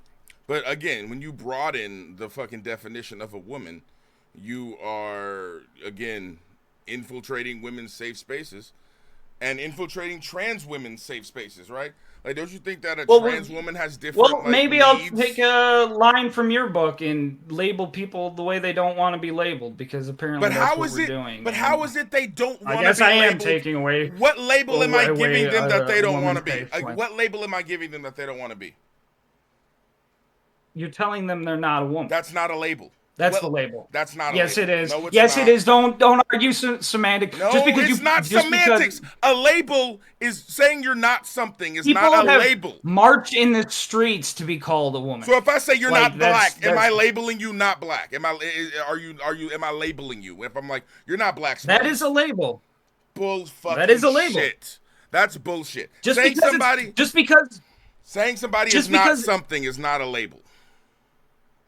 But again, when you broaden the fucking definition of a woman, you are again infiltrating women's safe spaces and infiltrating trans women's safe spaces, right? Like, don't you think that a Well, trans woman has different? Well, like, maybe needs? I'll take a line from your book and label people the way they don't want to be labeled, because apparently But that's how what is we're it? doing. But and how is it they don't want I to guess be I am labeled? taking away. What label am I giving them that they don't want to be? woman's safe What label am I giving them that they don't want to be? You're telling them they're not a woman. That's not a label. That's the label. That's not. Yes, a label. it is. No, it's yes, not. it is. Don't argue semantics. No, just because it's not semantics. A label is saying you're not something. It's not a label. March in the streets to be called a woman. So if I say you're Like, not black, that's- am I labeling you not black? Am I? Am I labeling you? If I'm like you're not black, that is a label. bull fucking That is a label. shit. That's bullshit. Just saying because somebody, saying somebody is not something is not a label.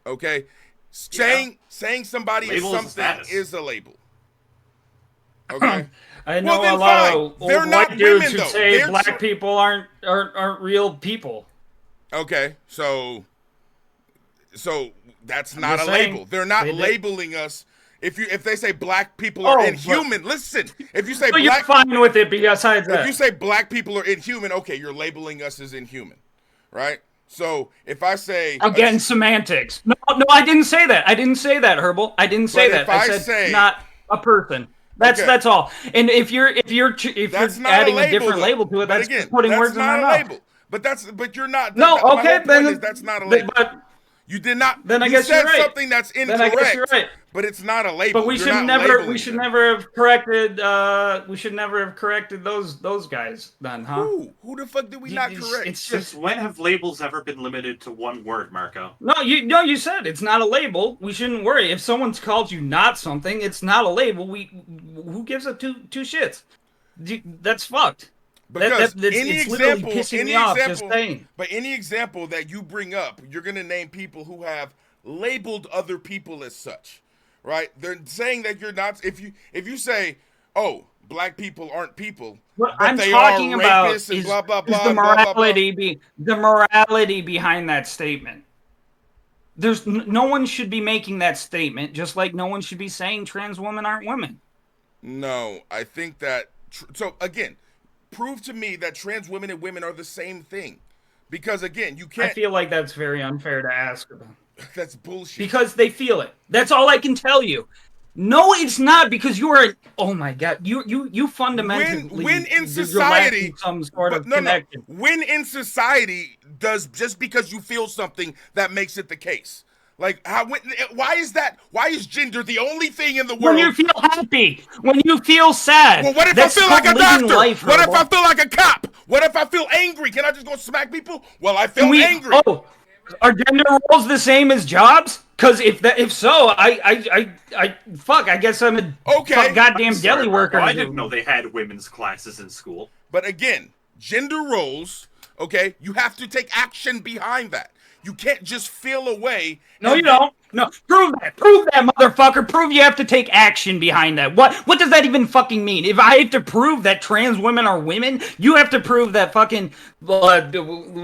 Okay, saying somebody is Label is something status. is a label. Okay. I know then a lot fine. of They're old not white dudes women, who though. say They're black people aren't real people. Okay, so that's not a just saying, label. They're not they did. labeling us. If they say black people are Oh, inhuman, listen. If you say But black, you're fine with it besides that. if you say black people are inhuman, okay, you're labeling us as inhuman, right? So if I say Again, semantics. No, I didn't say that. I didn't say that, Herbal. I didn't say But that. if I I said say- not a person. That's Okay. that's all. And if you're that's not adding a label, different though. label to it, But that's again, putting that's words in not my a mouth. label. But you're not. No, my whole okay, point then is that's not a label. But You did not. Then I you guess said you're right. something that's incorrect. Then I guess you're right. But it's not a label. But we You're should not never labeling we should them. never have corrected those guys then, huh? Who the fuck did we not correct? It's Since just when have labels ever been limited to one word, Marco? you said it's not a label. We shouldn't worry. If someone's called you not something, it's not a label. Who gives a two shits? That's fucked. Because It's literally pissing me off just saying. But any example that you bring up, you're going to name people who have labeled other people as such, right? They're saying that you're not. If you say, "Oh, black people aren't people," What but I'm they talking are about rapists and is, blah blah is blah. the blah, blah, blah. the morality behind that statement. There's no one should be making that statement, just like no one should be saying trans women aren't women. No, I think that. So again, prove to me that trans women and women are the same thing, because again, you can't. I feel like that's very unfair to ask about. That's bullshit. Because they feel it. That's all I can tell you. No, it's not, because you are. Oh my god, you fundamentally when in you're society, lacking some sort of no, connection. when in society does just because you feel something that makes it the case? Like why is that? Why is gender the only thing in the world? When you feel happy, when you feel sad. Well, what if That's I feel like a called living doctor? life, What if Herbal. I feel like a cop? What if I feel angry? Can I just go smack people? Well, I feel angry. Oh, are gender roles the same as jobs? Because if so, I guess I'm a goddamn Sorry, deli Marco, worker. I didn't know they had women's classes in school. But again, gender roles, okay, you have to take action behind that. You can't just feel away. No, you don't. No, prove that, motherfucker. Prove you have to take action behind that. What does that even fucking mean? If I have to prove that trans women are women, you have to prove that fucking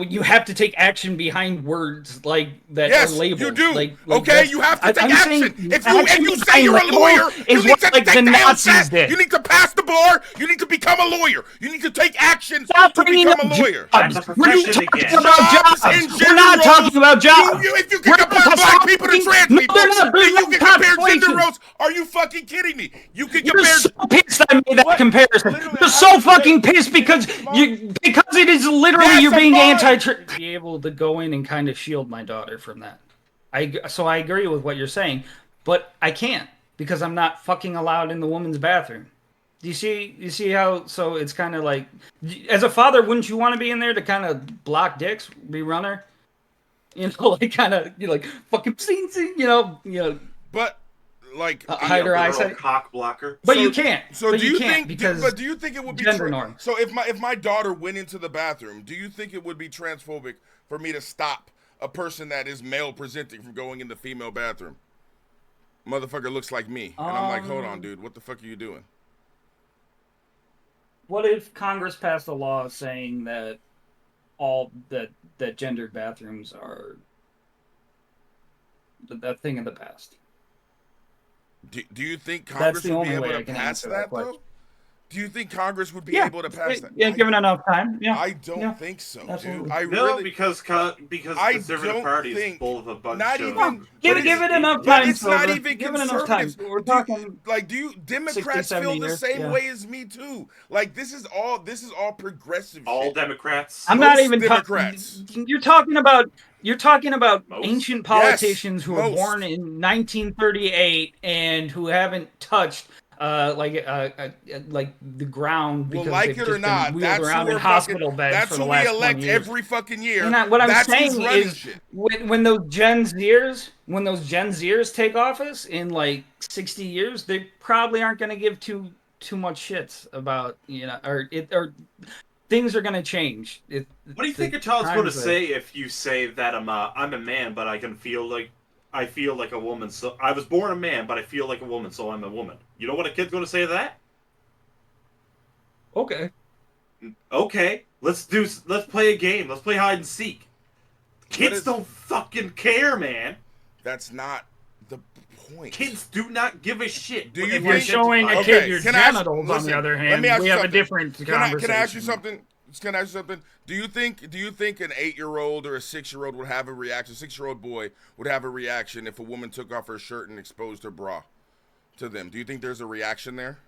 you have to take action behind words like that. Yes, are labeled. you do. Like Okay, you have to take I'm action. saying If action you say behind you're a labels lawyer, you is need what to like take the the Nazis LSAT. did. You need to pass the bar. You need to become a lawyer. You need to take action Stop to bringing become up a lawyer. jobs. That's a We're profession talking again. about jobs. Jobs in We're gender not roles. talking about jobs. If you can We're compare not black people to talking- trans No, people, they're not. then you There's can no compare gender conflation. roles. Are you fucking kidding me? You can You're compare. so pissed I made that What? comparison. Literally, You're I so didn't say- fucking pissed because it is literally Yes, you're I'm being fine. anti. Be able to go in and kind of shield my daughter from that. So I agree with what you're saying, but I can't because I'm not fucking allowed in the woman's bathroom. Do you see? You see how? So it's kind of like, as a father, wouldn't you want to be in there to kind of block dicks, be runner? You know, like kind of, like fucking, you know. But like, Hide her Literal eyesight. cock blocker. But you can't. So but do you can't think? because But do you think it would be gender norm. So if my daughter went into the bathroom, do you think it would be transphobic for me to stop a person that is male presenting from going in the female bathroom? Motherfucker looks like me, and I'm like, hold on, dude, what the fuck are you doing? What if Congress passed a law saying that that gendered bathrooms are a thing of the past? Do you think That's Congress the would be only able way I to can pass answer that that though? question. Do you think Congress would be able to pass that? Yeah, given enough time. Yeah. I don't Yeah, think so, absolutely. dude. I No, really because the I Conservative don't Party is think- full of a bunch not of. even- Give but it enough But time. it's not Silver. even Give it enough time. conservatives. We're talking. Do you Democrats 60, 70 feel the years, same yeah. way as me too? Like this is all progressive All shit. Democrats. I'm not Most even Democrats. You're talking about Most? ancient Yes, politicians who were most. born in 1938 and who haven't touched like the ground Well, because like they've it just or not, been wheeled that's around who in we're hospital fucking. beds That's for who the we last 20 elect years. every fucking year. And what I'm that's who's saying running is, shit. when those Gen Zers take office in like 60 years, they probably aren't going to give too much shits about or things are going to change. What do you think a child's going to times say if you say that I'm a man, but I feel like a woman? So I was born a man, but I feel like a woman, so I'm a woman. You know what a kid's going to say to that? Okay. Okay, let's play a game. Let's play hide and seek. Kids don't fucking care, man. That's not the point. Kids do not give a shit. Do what you they If you're think- showing a Okay, kid your can I ask- genitals, on listen, the other let hand, me ask we you have a something. different Can conversation. I ask you something? Can I ask you something? Do you think an 8-year-old or a 6-year-old would have a reaction? 6-year-old boy would have a reaction if a woman took off her shirt and exposed her bra to them? Do you think there's a reaction there,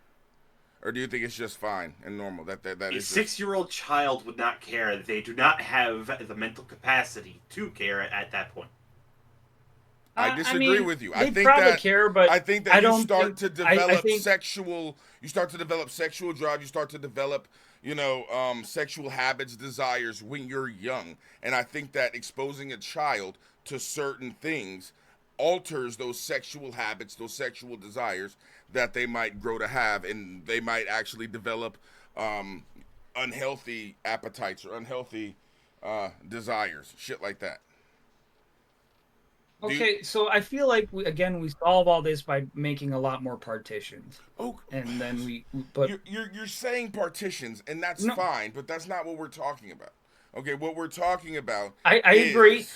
or do you think it's just fine and normal? That A is just- 6-year-old child would not care. They do not have the mental capacity to care at that point. I disagree with you. I They think probably that care, but I think that I you don't start think- to I develop think- sexual. You start to develop sexual drive. You start to develop, sexual habits, desires when you're young. And I think that exposing a child to certain things alters those sexual habits, those sexual desires that they might grow to have, and they might actually develop unhealthy appetites or unhealthy desires, shit like that. Okay, so I feel like we solve all this by making a lot more partitions, Oh, and then but you're saying partitions, and that's No. fine, but that's not what we're talking about. Okay, what we're talking about. I agree.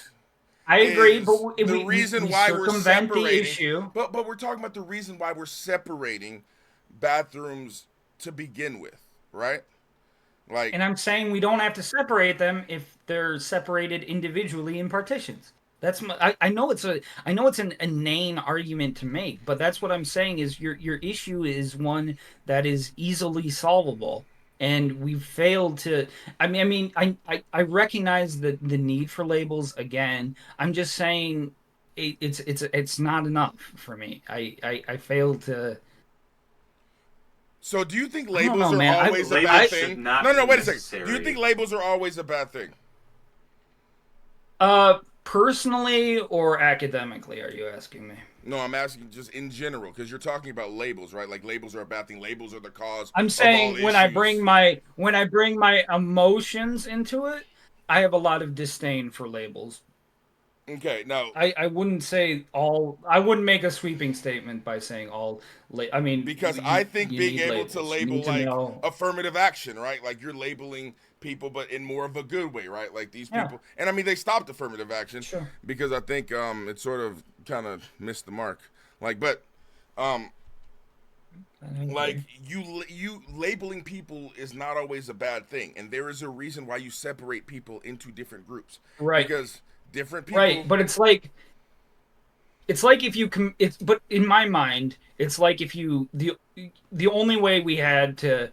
I agree, but the reason why we're circumvent the separating. issue. But we're talking about the reason why we're separating bathrooms to begin with, right? Like, And I'm saying we don't have to separate them if they're separated individually in partitions. That's I know it's an inane argument to make, but that's what I'm saying is your issue is one that is easily solvable, and we've failed to. I recognize the need for labels again. I'm just saying it's not enough for me. I failed to. so do you think I don't labels know, are man. always a Labels bad should thing? not No, be wait a second. necessary. Do you think labels are always a bad thing? Personally or academically, are you asking me? No, I'm asking just in general because you're talking about labels, right? Like labels are a bad thing. Labels are the cause. I'm of saying all when I issues. bring my emotions into it, I have a lot of disdain for labels. Okay, now I wouldn't say all. I wouldn't make a sweeping statement by saying all. I mean, because I think being able to label like affirmative action, right? Like you're labeling people, but in more of a good way, right? Like these people, and I mean they stopped affirmative action Sure. because I think it sort of kind of missed the mark. Like, but like you labeling people is not always a bad thing, and there is a reason why you separate people into different groups, Right. Because different people, Right, but it's like if you but in my mind, it's like if you the only way we had to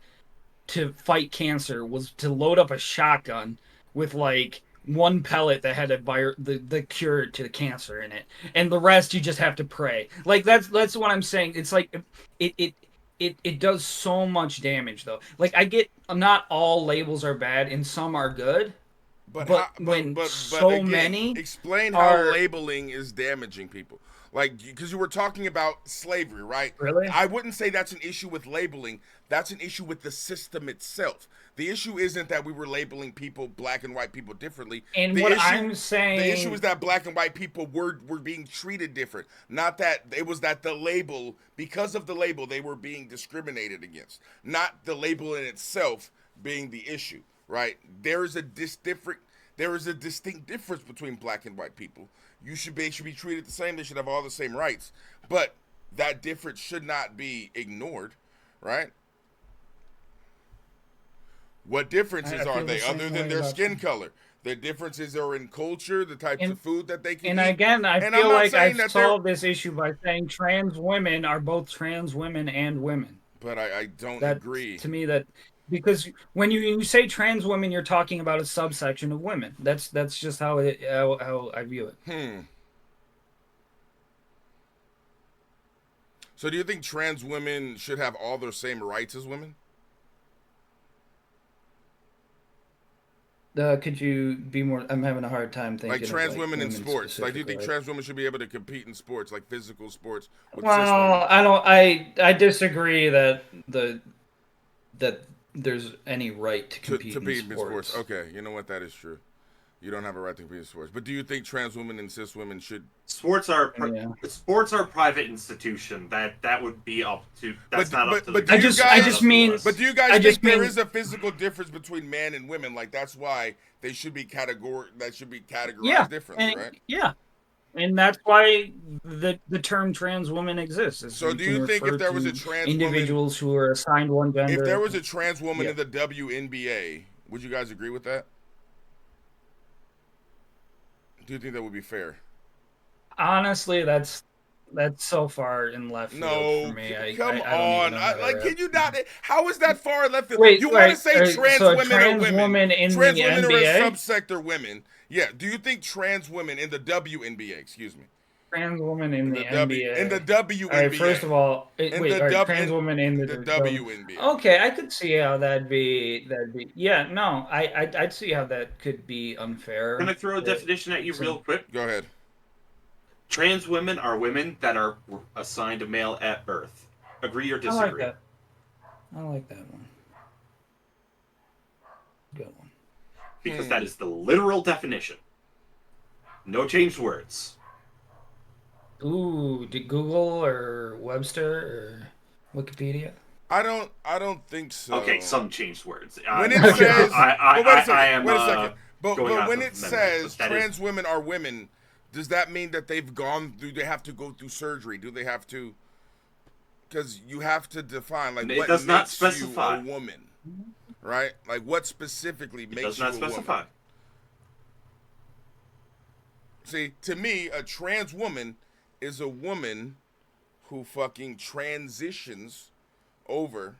fight cancer was to load up a shotgun with like one pellet that had the cure to the cancer in it, and the rest you just have to pray. Like that's what I'm saying. It's like it does so much damage though. Like I get not all labels are bad and some are good. But so many explain are- how labeling is damaging people. Like, because you were talking about slavery, right? Really? I wouldn't say that's an issue with labeling. That's an issue with the system itself. The issue isn't that we were labeling people, black and white people, differently. And the what issue, I'm saying, the issue is that black and white people were being treated different. Not that it was that the label, because of the label, they were being discriminated against. Not the label in itself being the issue, right? There is a distinct difference between black and white people. They should be treated the same. They should have all the same rights. But that difference should not be ignored, right? What differences I are feel the they same other than way their about skin them. color? The differences are in culture, the types And- of food that they can And eat. again, I And I'm feel not like saying I've that they're- solved this issue by saying trans women are both trans women and women. But I don't That agree. to me that because when you say trans women, you're talking about a subsection of women. That's just how I view it. So do you think trans women should have all the same rights as women? Could you be more? I'm having a hard time thinking. Like trans of, women in sports. Like, do you think specifically. trans women should be able to compete in sports, like physical sports? With cis Well, women? I don't. I disagree that there's any right to compete in sports. Okay, you know what? That is true. You don't have a right to compete in sports. But do you think trans women and cis women should? Sports are Yeah. sports are a private institution. That would be up to. That's not up to the. do you guys- mean- But do you guys think there is a physical difference between men and women? Like that's why they should be categorized Yeah, differently, and, right? yeah, and that's why the term trans woman exists. is So we do can you think if refer there was a to trans individuals who are assigned one gender? If there was a trans woman Yeah. in the WNBA, would you guys agree with that? Do you think that would be fair? Honestly, that's so far in left field No, for me. come I don't on. even know how to Like, wrap- can you not? How is that far left field? Wait, you want to wait, say trans so a women trans are women? woman in Trans the women NBA? are a subsector women. Yeah. Do you think trans women in the WNBA? Excuse me. Trans woman in the NBA. In the WNBA. All right, first of all, trans woman in the WNBA. Okay, I could see how that'd be. Yeah, no, I'd see how that could be unfair. Can I throw a definition at you real quick? Go ahead. Trans women are women that are assigned a male at birth. Agree or I like disagree? that. I like that one. Good one. Because that is the literal definition. No changed words. Ooh, did Google or Webster or Wikipedia? I don't think so. Okay, some changed words. When it says, I am. wait a second. But going off when of it memory, says but that trans women are women, does that mean that they've gone through? They have to go through surgery? Do they have to? Because you have to define like It what does not makes specify. you a woman, right? Like what specifically It makes does you not a specify. woman? See, to me, a trans woman is a woman who fucking transitions over,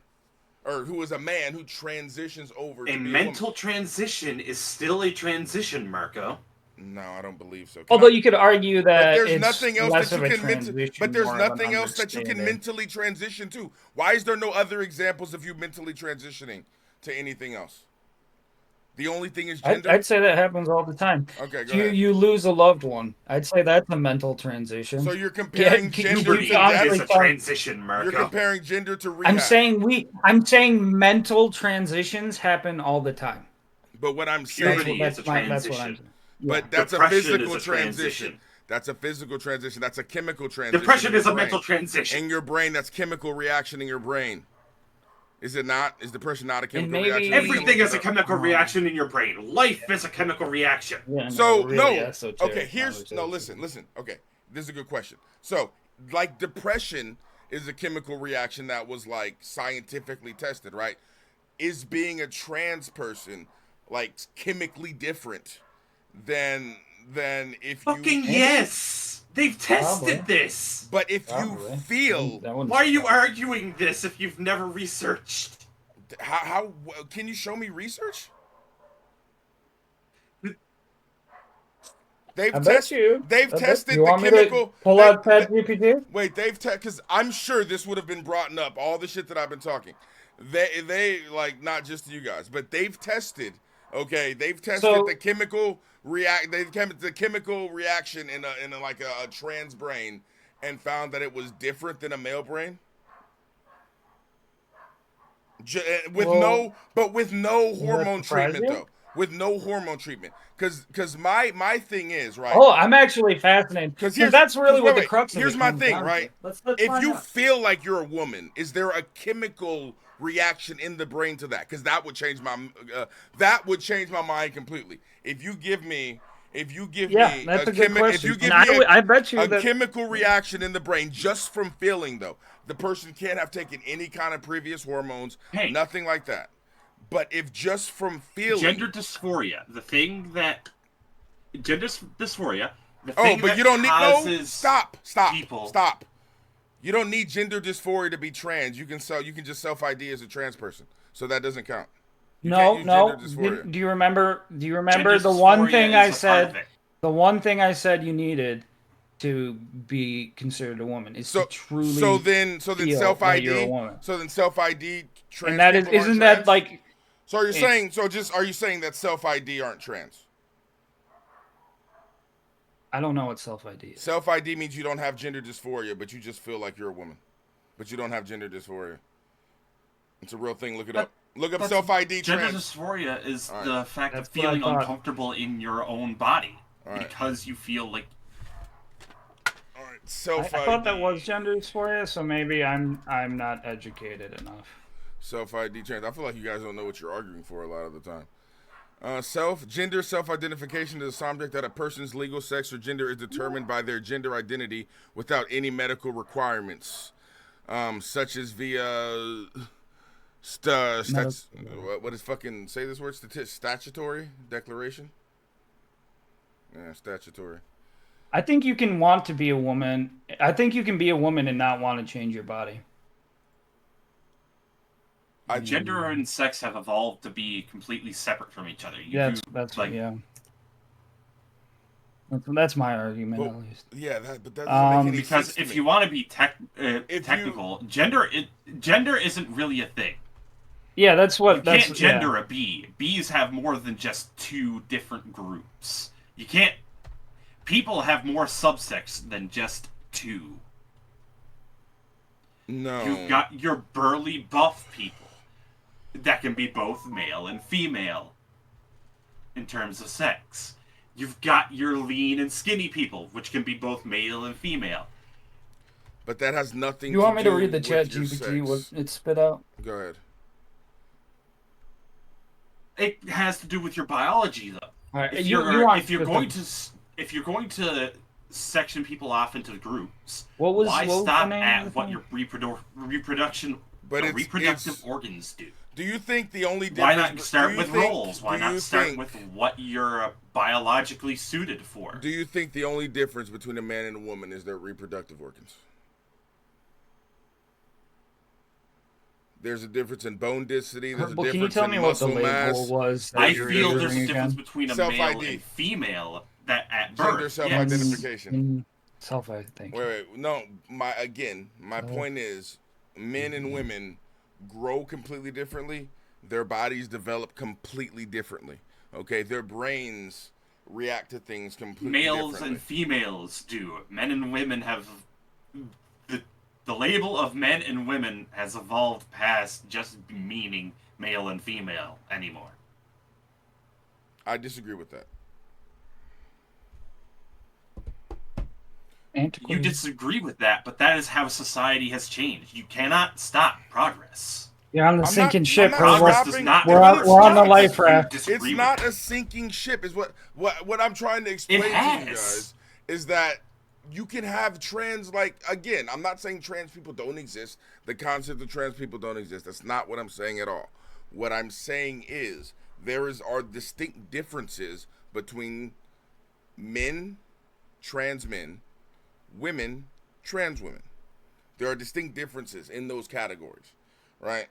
or who is a man who transitions over. A to be mental a woman. transition is still a transition, Marco. No, I don't believe so. Although you could argue that But there's it's nothing else less that of you a can mentally. transition, But there's more of an nothing else that you can understanding. mentally transition to. Why is there no other examples of you mentally transitioning to anything else? The only thing is gender. I'd say that happens all the time. Okay, go You ahead. you lose a loved one. I'd say that's a mental transition. So you're comparing gender Puberty to honestly is death. a transition, Marco. You're comparing gender to rehab. I'm saying mental transitions happen all the time. But what I'm saying, Puberty is a That's what I'm transition. saying. but that's a Depression physical is a transition. transition. That's a physical transition. That's a chemical transition. Depression in your is a brain. mental transition. In your brain, that's chemical reaction in your brain. Is it not? Is depression not a chemical maybe- reaction? Everything is a chemical reaction in your brain. Life is a chemical reaction. Yeah, So really no, esoteric okay. Here's no. conversation. Listen. Okay, this is a good question. So, like, depression is a chemical reaction that was like scientifically tested, right? Is being a trans person like chemically different than if Fucking you? yes! They've tested Probably. this! But if Probably. you feel That one's- Why are you arguing this if you've never researched? how can you show me research? They've I bet tested. you. They've I bet- tested you the want me chemical. to pull out ChatGPT? Wait, they've because I'm sure this would have been brought up. All the shit that I've been talking, they like not just you guys, but they've tested. Okay, they've tested So- the chemical the chemical reaction in a like a trans brain, and found that it was different than a male brain. With Well, no hormone surprise treatment you? though. With no hormone treatment, because my thing is right. Oh, I'm actually fascinated Because because that's really what the wait, crux of here's it my comes thing, down to. right? Let's If find you out. feel like you're a woman, is there a chemical reaction in the brain to that? Because that would change my mind completely. If you give me that's a good question. if you give And me I bet you a that chemical reaction in the brain just from feeling though, the person can't have taken any kind of previous hormones, Hey. nothing like that. But if just from feeling Gender dysphoria, the thing that gender dysphoria, the oh, thing but that you don't need no causes stop people. stop. You don't need gender dysphoria to be trans. You can just self ID as a trans person, so that doesn't count. You can't use No. gender dysphoria. Do you remember? Do you remember Gender the one dysphoria thing is I a part said? of it. The one thing I said you needed to be considered a woman is to truly so then feel self that you're a ID. woman. So then self ID trans And that is, people aren't isn't trans? that like? So you're it's- saying are you saying that self ID aren't trans? I don't know what self ID is. Self ID means you don't have gender dysphoria, but you just feel like you're a woman, but you don't have gender dysphoria. It's a real thing. Look it up. Look up self ID Gender trans. dysphoria is All right. the fact That's of what I feeling thought. uncomfortable in your own body All right. because you feel like All right. I Self ID. thought that was gender dysphoria, so maybe I'm not educated enough. Self ID trans. I feel like you guys don't know what you're arguing for a lot of the time. Gender self-identification is a subject that a person's legal sex or gender is determined by their gender identity without any medical requirements, such as via what is fucking say this word? Statutory declaration. Yeah, statutory. I think you can want to be a woman. I think you can be a woman and not want to change your body. gender and sex have evolved to be completely separate from each other. That's like yeah. That's my argument, Well, at least. Yeah, but that doesn't make any because sense to if me. you want to be If technical, gender isn't really a thing. Yeah, that's what. You that's can't gender a bee. Bees have more than just 2 different groups. You can't. People have more subsects than just 2. No. You've got your burly buff people that can be both male and female in terms of sex. You've got your lean and skinny people, which can be both male and female. But that has nothing You to want me do to read the with chat your GPT sex. what it spit out? Go ahead. It has to do with your biology, though. All right, If you you're want if you're going to section people off into groups, What was- why what was the stop name of at the what thing? your reproductive it's organs do? Do you think the only difference? Why not start do you with think- roles? Why do not you start think- with what you're biologically suited for? Do you think the only difference between a man and a woman is their reproductive organs? There's a difference in bone density. There's a Well, difference can you tell in me what the muscle label mass. was? that I you were feel using there's a difference again? between a Self-ID. male and female that at Gender birth. Yes. self-identification. Self, I think. Wait. No, my point is, men and women grow completely differently. Their bodies develop completely differently. Okay, their brains react to things completely Males differently. and females do. Men and women have the label of men and women has evolved past just meaning male and female anymore. I disagree with that. You disagree with that, but that is how society has changed. You cannot stop progress. You're on the I'm sinking not- ship. I'm We're, not Progress stopping- does not. we're on the life raft. It's not a sinking ship. Is what I'm trying to explain to you has. guys is that you can have trans, like, again, I'm not saying trans people don't exist. The concept of trans people don't exist. That's not what I'm saying at all. What I'm saying is are distinct differences between men, trans men, women, trans women. There are distinct differences in those categories, right?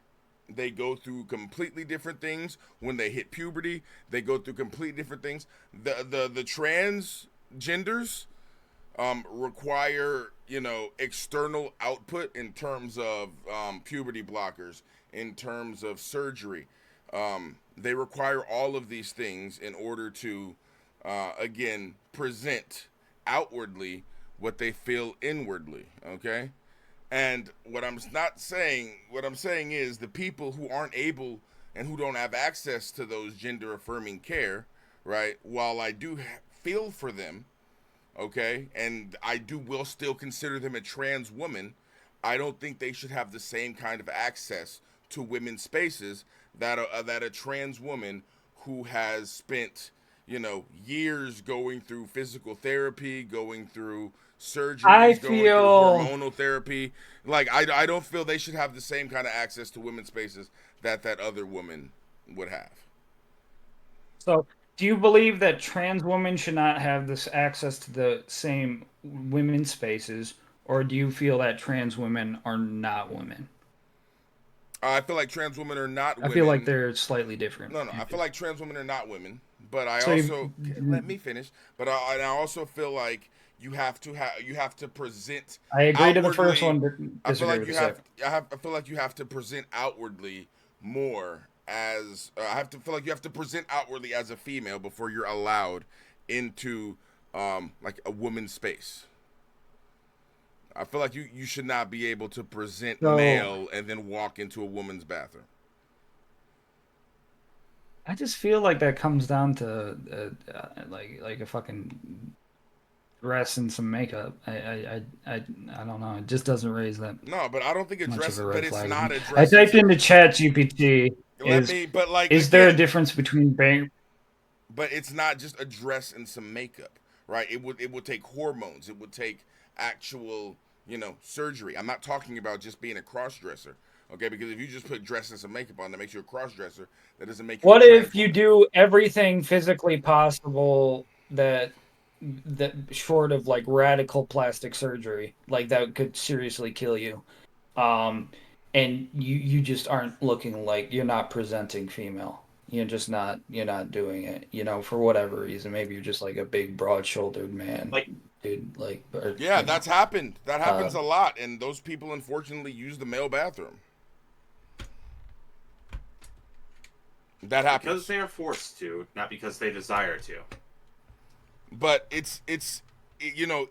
They go through completely different things when they hit puberty. They go through completely different things. The trans genders require, external output in terms of puberty blockers, in terms of surgery. They require all of these things in order to, again, present outwardly what they feel inwardly, okay? And what I'm saying is the people who aren't able and who don't have access to those gender affirming care, right? While I do feel for them, okay, and will still consider them a trans woman, I don't think they should have the same kind of access to women's spaces that a trans woman who has spent, years going through physical therapy, going through surgeries, going through hormonal therapy. Like, I don't feel they should have the same kind of access to women's spaces that other woman would have. So, do you believe that trans women should not have this access to the same women's spaces, or do you feel that trans women are not women? I feel like trans women are not I feel like women. they're slightly different. No, I feel like trans women are not women, but I So, also let me finish. But I also feel like you have to present I agree to the first outwardly. one, but I feel disagree like with the second. I feel like you have to present outwardly more as I have to feel like you have to present outwardly as a female before you're allowed into like a woman's space. I feel like you should not be able to present So, male and then walk into a woman's bathroom. I just feel like that comes down to like a fucking dress and some makeup. I don't know. It just doesn't raise that No, but I don't think much of address, a but red it's flag with me. not I addressing. typed into Chat GPT Let me, but like is there a again, difference between bank? but it's not just a dress and some makeup, right? It would take hormones. It would take actual, surgery. I'm not talking about just being a cross dresser, okay? Because if you just put dress and some makeup on, that makes you a cross dresser. That doesn't make you a What trans if you woman. do everything physically possible that short of like radical plastic surgery, like that could seriously kill you? Um, and you just aren't looking like you're not presenting female. You're not doing it, for whatever reason. Maybe you're just like a big broad-shouldered man, Like, dude, like or Yeah, that's happened. That uh happens a lot, and those people unfortunately use the male bathroom. That because happens. they are forced to, not because they desire to. But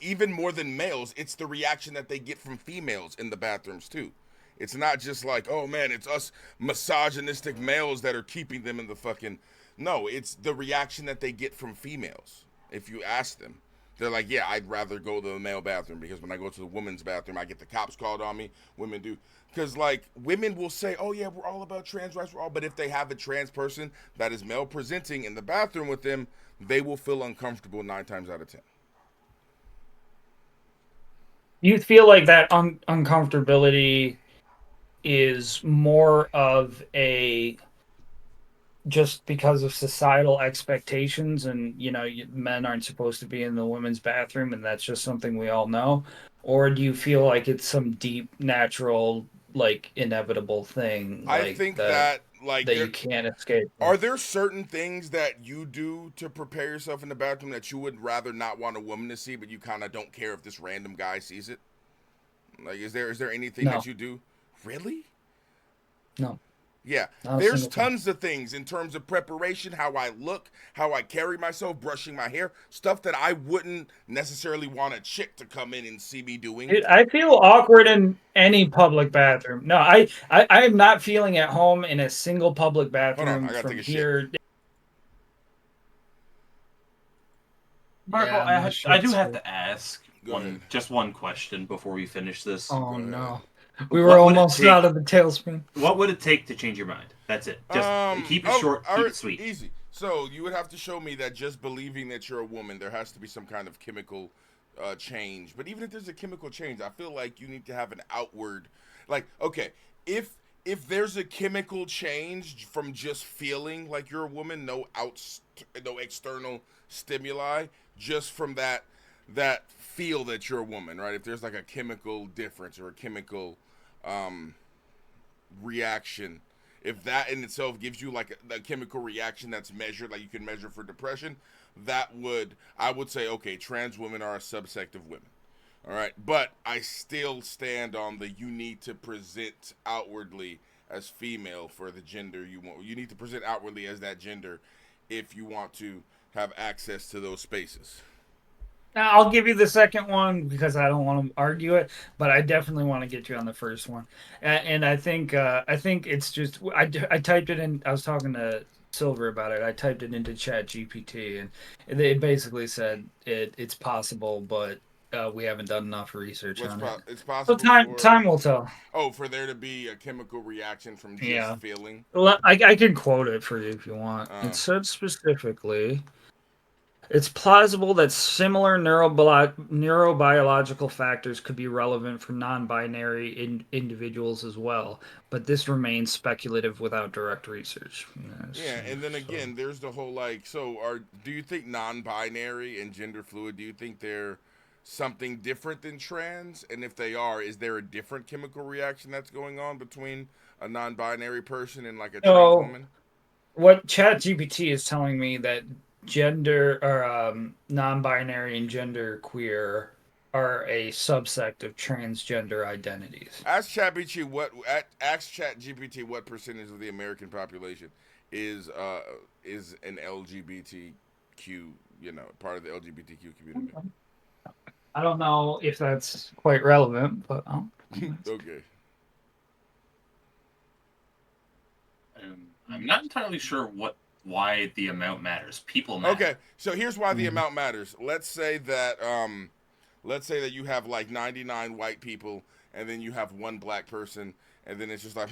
even more than males, it's the reaction that they get from females in the bathrooms too. It's not just like, oh man, it's us misogynistic males that are keeping them in the fucking. No, it's the reaction that they get from females. If you ask them, they're like, yeah, I'd rather go to the male bathroom because when I go to the women's bathroom, I get the cops called on me. Women do. Because, like, women will say, oh, yeah, we're all about trans rights. But if they have a trans person that is male presenting in the bathroom with them, they will feel uncomfortable 9 times out of 10. you feel like that uncomfortability is more of a just because of societal expectations and men aren't supposed to be in the women's bathroom and that's just something we all know, or do you feel like it's some deep natural like inevitable thing I like think that, like, that you can't escape are from? there certain things that you do to prepare yourself in the bathroom that you would rather not want a woman to see, but you kind of don't care if this random guy sees it? Like, is there anything that No, you do? Really? no, Yeah, not a there's single thing. tons of things in terms of preparation, how I look, how I carry myself, brushing my hair, stuff that I wouldn't necessarily want a chick to come in and see me doing. Dude, I feel awkward in any public bathroom. No, I am not feeling at home in a single public Hold on, bathroom I gotta take from a shit. here. Marco, Yeah, my I do shit's have full. to ask Go ahead. one question before we finish this. Go Oh ahead. no. We were What would it almost out take? of the tailspin. What would it take to change your mind? That's it. Just keep it short, All keep right, it sweet. easy. So you would have to show me that just believing that you're a woman, there has to be some kind of chemical change. But even if there's a chemical change, I feel like you need to have an outward, like, okay, if there's a chemical change from just feeling like you're a woman, no external stimuli, just from that feel that you're a woman, right? If there's like a chemical difference or a chemical um, reaction, if that in itself gives you like a chemical reaction that's measured, like you can measure for depression, I would say, okay, trans women are a subsect of women. All right, but I still stand on the you need to present outwardly as female for the gender you want. You need to present outwardly as that gender if you want to have access to those spaces. Now, I'll give you the second one because I don't want to argue it, but I definitely want to get you on the first one. And I think it's just I typed it in. I was talking to Silver about it. I typed it into Chat GPT, and it basically said it's possible, but we haven't done enough research on it. It's So possible time will tell. for there to be a chemical reaction from just Yeah. feeling. Well, I can quote it for you if you want. It Uh, said specifically. It's plausible that similar neurobiological factors could be relevant for non-binary individuals as well, but this remains speculative without direct research. Yeah, and then again, there's the whole like, do you think non-binary and gender fluid, do you think they're something different than trans? And if they are, is there a different chemical reaction that's going on between a non-binary person and like a trans woman? What ChatGPT is telling me that gender or non-binary and gender queer are a subsect of transgender identities. Ask ChatGPT what percentage of the American population is an LGBTQ, part of the LGBTQ community. I don't know if that's quite relevant, but Okay. I'm not entirely sure why the amount matters. People matter. Okay, so here's why the amount matters. Let's say that you have like 99 white people, and then you have one black person, and then it's just like,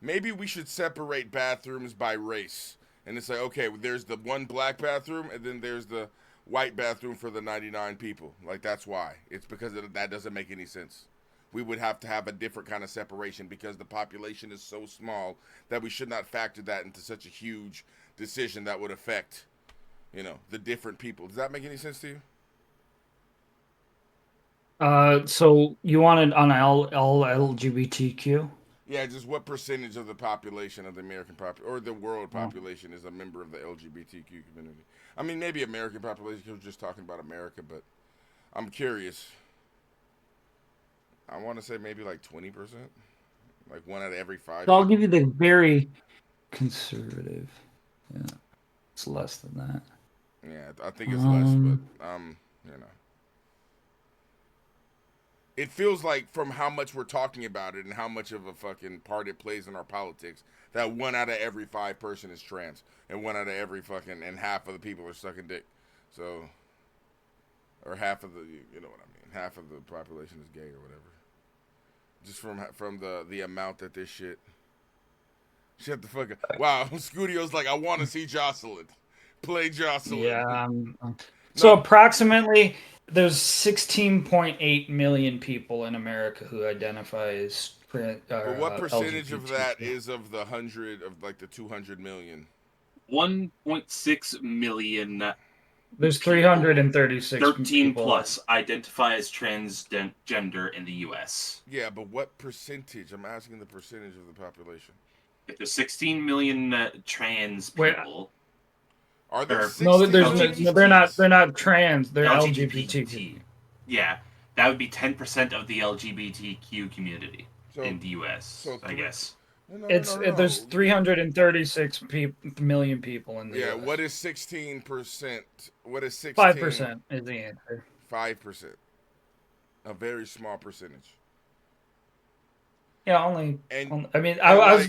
maybe we should separate bathrooms by race. And it's like, okay, there's the one black bathroom, and then there's the white bathroom for the 99 people. Like, that's why. It's because that doesn't make any sense. We would have to have a different kind of separation because the population is so small that we should not factor that into such a huge decision that would affect, the different people. Does that make any sense to you? So you wanted on all LGBTQ? Yeah, just what percentage of the population of the American or the world population is a member of the LGBTQ community? I mean, maybe American population, because we're just talking about America, but I'm curious. I want to say maybe like 20%, like 1 out of every 5. So I'll give you the very conservative. Yeah, it's less than that. Yeah, I think it's less, but it feels like from how much we're talking about it and how much of a fucking part it plays in our politics that 1 out of every 5 person is trans, and 1 out of every and half of the people are sucking dick. So, or half of the, you know what I mean, half of the population is gay or whatever. Just from the amount that this shit. Shut the fuck up. Wow, Scudio's like, I want to see Jocelyn. Play Jocelyn. Yeah. So approximately, there's 16.8 million people in America who identify as but what percentage of that LGBTQ? is of the 200 million? 1.6 million. There's 336 13 people. plus identify as transgender in the U.S. Yeah, but what percentage? I'm asking the percentage of the population. If there's 16 million trans people. Are there 16 no, they're not trans. They're LGBT. Yeah, that would be 10% of the LGBTQ community in the U.S. I guess. No. There's 336 million people in the US. What is 16%? What is 16? 5% is the answer. 5%. A very small percentage. Yeah,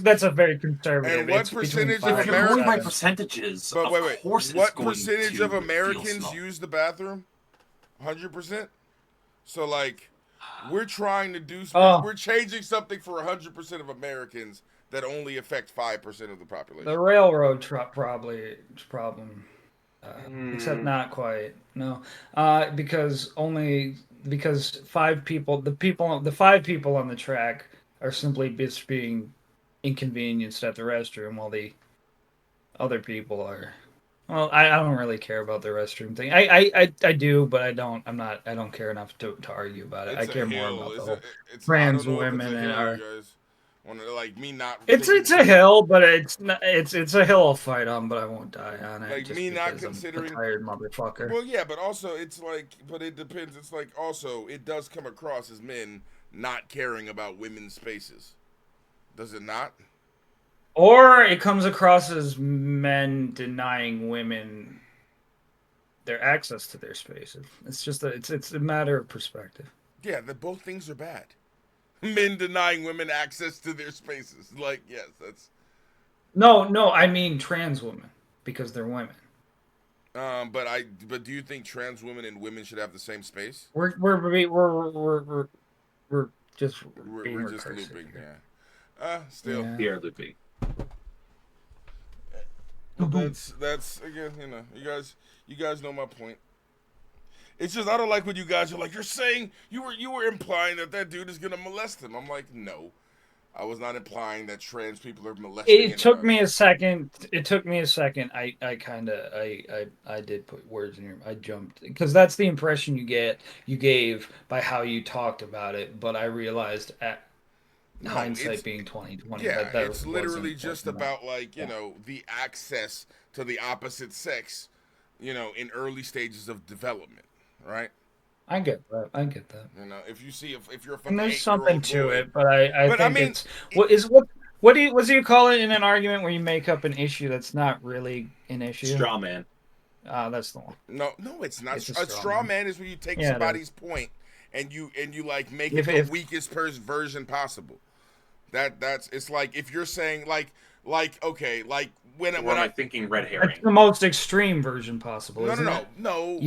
that's a very conservative. And what percentage of Americans? If you're going by percentages, but wait. Of course what percentage of Americans use the bathroom? 100%. So like, we're trying to do. We're changing something for 100% of Americans that only affect 5% of the population. The railroad probably problem, except not quite. No, because 5 people, the 5 people on the track are simply just being inconvenienced at the restroom, while the other people are. Well, I don't really care about the restroom thing. I do, but I don't. I don't care enough to argue about it. I care more about the whole trans women and our. Like me not. It's a hill, but it's not. It's a hill I'll fight on, but I won't die on it. Like just me not because considering I'm a tired motherfucker. Well, yeah, but also it's like, but it depends. It's like also it does come across as men not caring about women's spaces. Does it not? Or it comes across as men denying women their access to their spaces. It's just it's a matter of perspective. Yeah, both things are bad. Men denying women access to their spaces. Like, yes, that's. No, I mean trans women because they're women. But do you think trans women and women should have the same space? We're just looping. Yeah. Still. We are looping. But that's again, you guys know my point. It's just I don't like when you guys are like, you're saying you were implying that dude is gonna molest him. I'm like, no, I was not implying that trans people are molesting. It took me a second. It took me a second. I did put words in your. I jumped because that's the impression you gave by how you talked about it. But I realized at hindsight being 2020. Yeah, that it's literally just about like the access to the opposite sex, in early stages of development, right? I get that. I get that. If you see if you're a fucking And there's 8-year-old something to boy, it, but I but think I mean, it's what do you call it in an argument where you make up an issue that's not really an issue? Straw man. That's the one. No, it's not. It's A straw man is when you take somebody's point and you like make it the weakest version possible. That's it's like if you're saying like okay, like when am I thinking red herring? It's the most extreme version possible. No.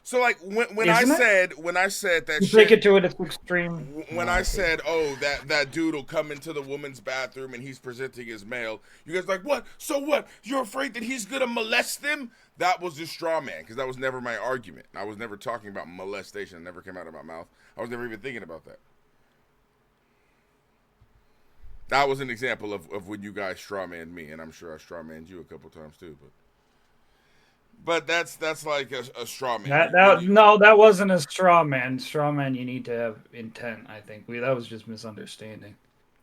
So like when I said that you shit, take it to its extreme. When I said, oh, that dude will come into the woman's bathroom and he's presenting as male, you guys like, what? So what? You're afraid that he's gonna molest them? That was the straw man, because that was never my argument. I was never talking about molestation. It never came out of my mouth. I was never even thinking about that. That was an example of when you guys strawmanned me, and I'm sure I strawmanned you a couple times too. But that's like a straw man. That wasn't a straw man. Straw man, you need to have intent. I think that was just misunderstanding.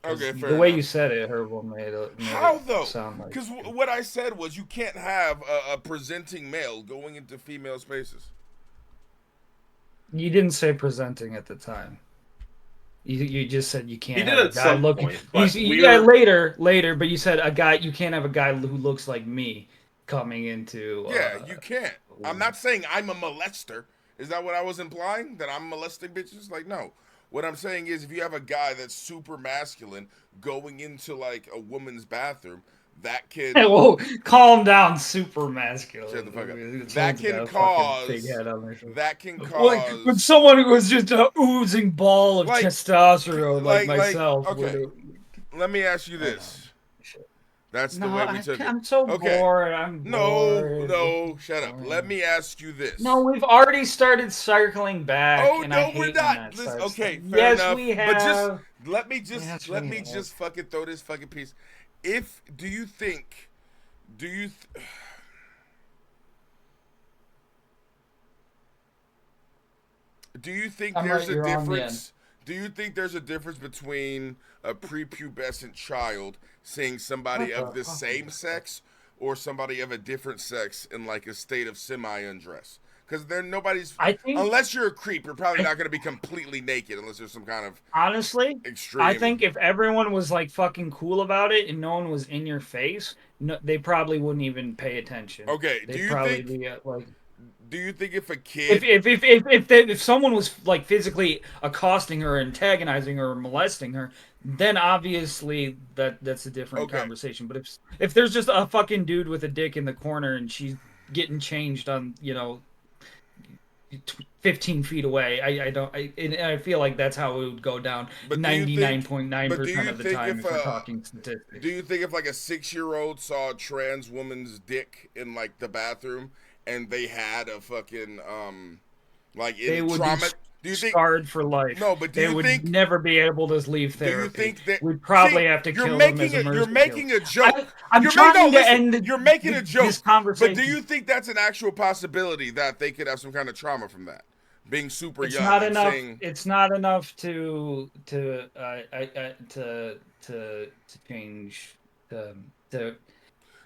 Okay, fair the way enough. you said it, Herbal made How though? Sound like because what I said was you can't have a presenting male going into female spaces. You didn't say presenting at the time. You just said you can't. He have did a at guy some looking. point. Later, but you said a guy. You can't have a guy who looks like me coming into. Yeah, you can't. I'm not saying I'm a molester. Is that what I was implying? That I'm molesting bitches? Like, no. What I'm saying is, if you have a guy that's super masculine going into like a woman's bathroom, that kid. Hey, whoa, calm down, super masculine. Shut the fuck up. That can cause. When someone who was just an oozing ball of testosterone like myself. Okay. Let me ask you this. That's the way we took it. I'm so bored. I'm bored. No, shut up. Let me ask you this. No, we've already started circling back. Oh, no, we're not. Okay, fair enough. We have. But just let me just fucking throw this fucking piece. Do you think there's a difference? Do you think there's a difference between a prepubescent child seeing somebody of the same sex or somebody of a different sex in like a state of semi-undress? Because unless you're a creep, you're probably not going to be completely naked unless there's some kind of extreme. I think if everyone was like fucking cool about it and no one was in your face, they probably wouldn't even pay attention. Okay, do you think if a kid, if someone was like physically accosting her, antagonizing her, or molesting her, then obviously that's a different conversation. But if there's just a fucking dude with a dick in the corner and she's getting changed on 15 feet away, I feel like that's how it would go down 99.9% of the time if we're talking statistics. Do you think if like a 6-year-old saw a trans woman's dick in like the bathroom and they had a fucking they would trauma? Do you think scarred for life? No, but they would never be able to leave therapy. Do you think that we'd probably have to kill them as a You're making a joke. I'm trying to end. You're making a joke. This conversation. But do you think that's an actual possibility that they could have some kind of trauma from that, being super young? Not enough. It's not enough to change the.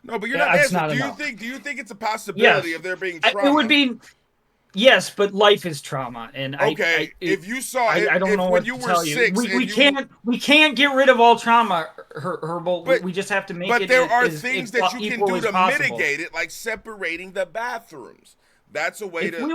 No, but you're not answering. Do you think it's a possibility of there being trauma? It would be. Yes, but life is trauma, and if you saw, I don't know what to tell you. We can't get rid of all trauma, Herbal. We just have to make it. But there are things that you can do to mitigate it, like separating the bathrooms. That's a way to. If we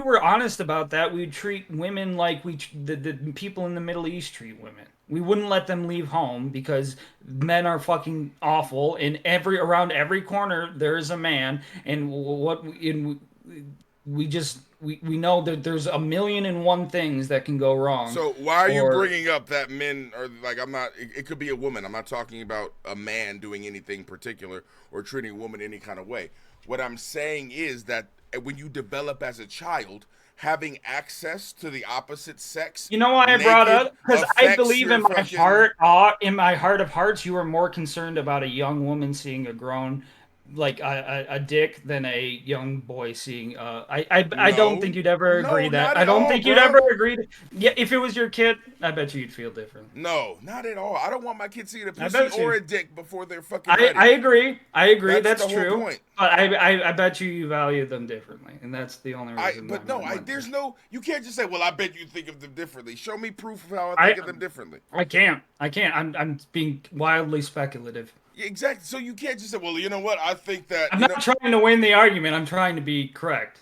were honest about that, we'd treat women like the people in the Middle East treat women. We wouldn't let them leave home because men are fucking awful. And around every corner there is a man. And we know that there's a million and one things that can go wrong. So why are you or- bringing up that men are like, I'm not, it could be a woman. I'm not talking about a man doing anything particular or treating a woman any kind of way. What I'm saying is that when you develop as a child, having access to the opposite sex, You know why I brought naked, up? Because I affects believe your in my fucking- heart, in my heart of hearts, you are more concerned about a young woman seeing a grown, like a dick, than a young boy seeing. I don't No. think you'd ever No, agree that. not I at don't all, think you'd bruh. ever agree. Yeah, if it was your kid, I bet you'd feel different. No, not at all. I don't want my kids seeing a bet pussy you- or a dick before they're fucking ready. I agree. I agree. That's That's the whole true. point. But I bet you value them differently, and that's the only reason. There's no. You can't just say, "Well, I bet you think of them differently." Show me proof of how I think of them differently. I can't. I'm being wildly speculative. Yeah, exactly. So you can't just say, "Well, you know what? I think that." I'm not trying to win the argument. I'm trying to be correct.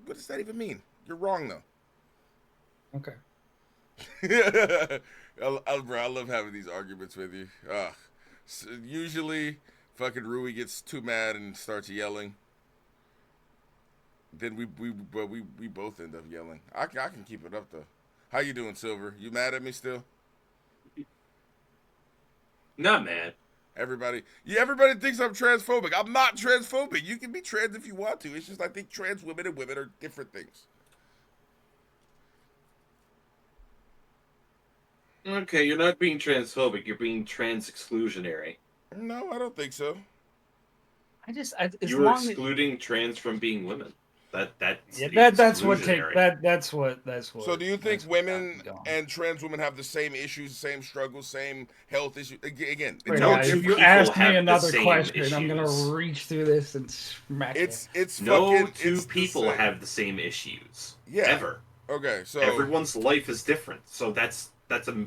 What does that even mean? You're wrong though. Okay. Bro, I love having these arguments with you. So usually, fucking Rui gets too mad and starts yelling. Then we both end up yelling. I can keep it up though. How you doing, Silver? You mad at me still? Not mad. Everybody thinks I'm transphobic. I'm not transphobic. You can be trans if you want to. It's just I think trans women and women are different things. Okay, you're not being transphobic. You're being trans exclusionary. No, I don't think so. As You're long as- excluding trans from being women. That's that's what exclusionary. that's what. So do you think that's what women got me going. and trans women have the same issues, same struggles, same health issues? Again, Wait, No guys, two if you people ask have me the another same question, I'm gonna issues. reach through this and smack it's No fucking, two it's the people same. have the same issues. Yeah. Ever. Okay, so Everyone's life is different. So that's a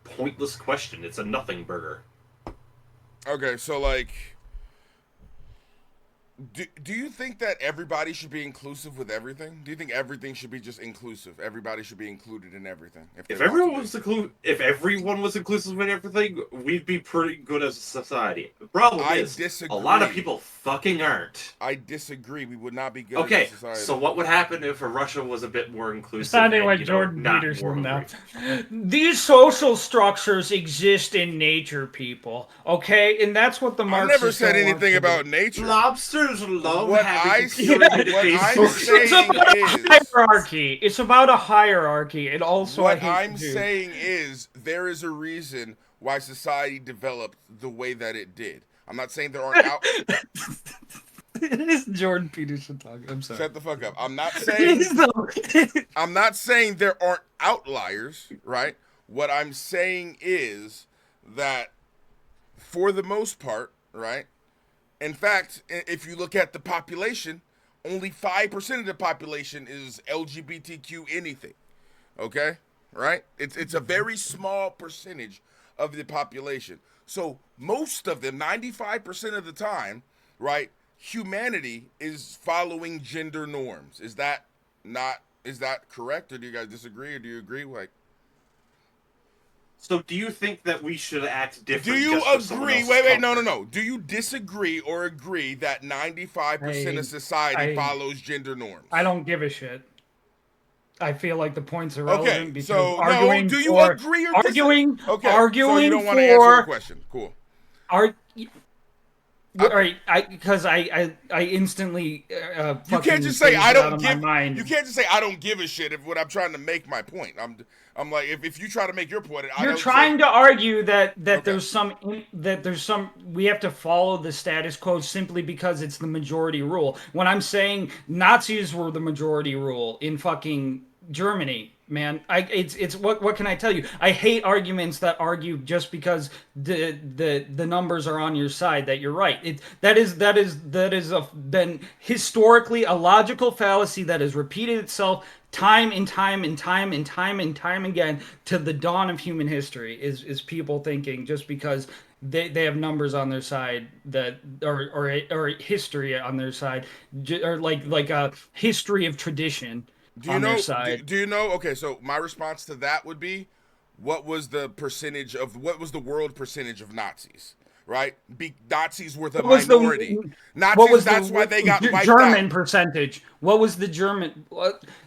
pointless question. It's a nothing burger. okay, so like, do you think that everybody should be inclusive with everything? Do you think everything should be just inclusive? Everybody should be included in everything. If everyone was inclusive with everything, we'd be pretty good as a society. The problem is, disagree. a lot of people fucking aren't. I disagree. We would not be good Okay, as a society. so what would happen if Russia was a bit more inclusive? Sounding and, like you know, Jordan not Peterson more now. hungry? These social structures exist in nature, people. Okay, and that's what the I Marxists never said don't want anything to about do. nature. Lobsters love What having I computer what I'm interfaces. It's saying about a is, hierarchy. It's about a hierarchy, and also I what hate I'm to do- saying is there is a reason why society developed the way that it did. I'm not saying there aren't out. It is Jordan Peterson talking. I'm sorry. Shut the fuck up. I'm not It saying is though. I'm not saying there aren't outliers, right? What I'm saying is that for the most part, right? In fact, if you look at the population, only 5% of the population is LGBTQ anything. Okay? Right? It's a very small percentage of the population. So most of them, 95% of the time, right, humanity is following gender norms. Is that correct? Or do you guys disagree? Or do you agree? Like, So do you think that we should act different? do you just for someone agree? else's Wait, comfort? no. Do you disagree or agree that 95% of society follows gender norms? I don't give a shit. I feel like the point's irrelevant Okay, because so arguing no, do you for, agree or arguing, disagree? Okay, arguing so you don't for, want to answer the question. Cool. All right, because I instantly You can't just say I don't give. mind. You can't just say I don't give a shit if what I'm trying to make my point. I'm like if you try to make your point, You're trying to argue that there's some we have to follow the status quo simply because it's the majority rule. When I'm saying Nazis were the majority rule in fucking Germany, man, it's what can I tell you? I hate arguments that argue just because the numbers are on your side that you're right. That is been historically a logical fallacy that has repeated itself time and time again to the dawn of human history. Is people thinking just because they have numbers on their side that or history on their side, or like a history of tradition. Do you know? Okay, so my response to that would be, what was the world percentage of Nazis? right? Nazis were the What was minority. what Nazis, was that's the why they got wiped German out. percentage? What was the German?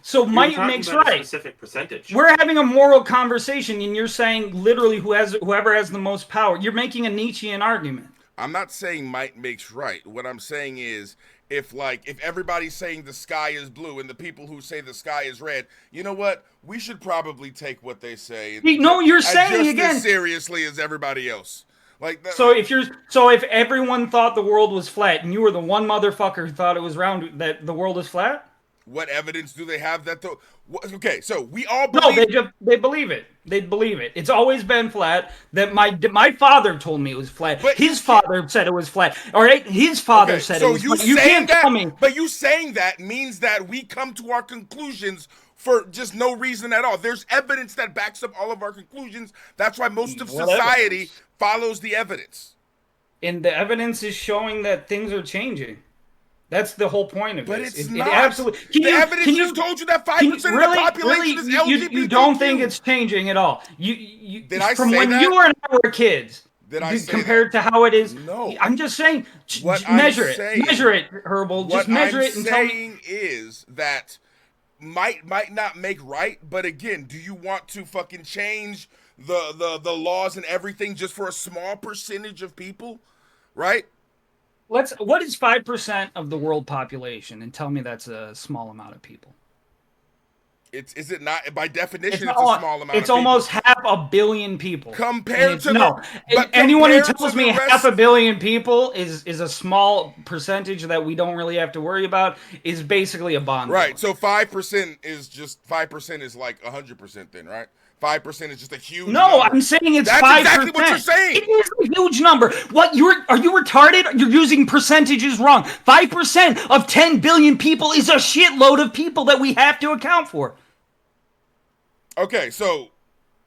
So We were might talking makes about a right. specific percentage. We're having a moral conversation, and you're saying literally whoever has the most power. You're making a Nietzschean argument. I'm not saying might makes right. What I'm saying is if everybody's saying the sky is blue and the people who say the sky is red, you know what? We should probably take what they say No, you're saying just again. as seriously as everybody else. Like that, So if everyone thought the world was flat and you were the one motherfucker who thought it was round, that the world is flat? what evidence do they have that the okay, so we all No, believe they believe it. They believe it. It's always been flat. That my father told me it was flat. But His father said it was flat. All right, his father said it was flat. You can't tell me. But you saying that means that we come to our conclusions for just no reason at all. There's evidence that backs up all of our conclusions. That's why most of What society evidence? follows the evidence. And the evidence is showing that things are changing. That's the whole point of But this. it's It not. absolutely. The evidence just told you that 5% of the population is LGBTQ. You don't think it's changing at all? Did I from say when that? you and I were kids? Did I say compared to how it is? No. I'm just saying. What Measure I'm it. saying- Measure it, Herbal. Just measure it and tell me. What I'm saying is that might not make right, but again, do you want to fucking change the laws and everything just for a small percentage of people, right? What is 5% of the world population? And tell me that's a small amount of people. Is it not by definition? It's a not- small amount. It's of people. almost 500 million people. Compared to no. but Anyone who compared tells to me the rest- 500 million people is a small percentage that we don't really have to worry about is basically a bond. Right. So 5% is just 5% is like 100% then, right? 5% is just a huge No, number. I'm saying it's 5%. That's exactly what you're saying. It is a huge number. Are you retarded? You're using percentages wrong. 5% of 10 billion people is a shitload of people that we have to account for. Okay, so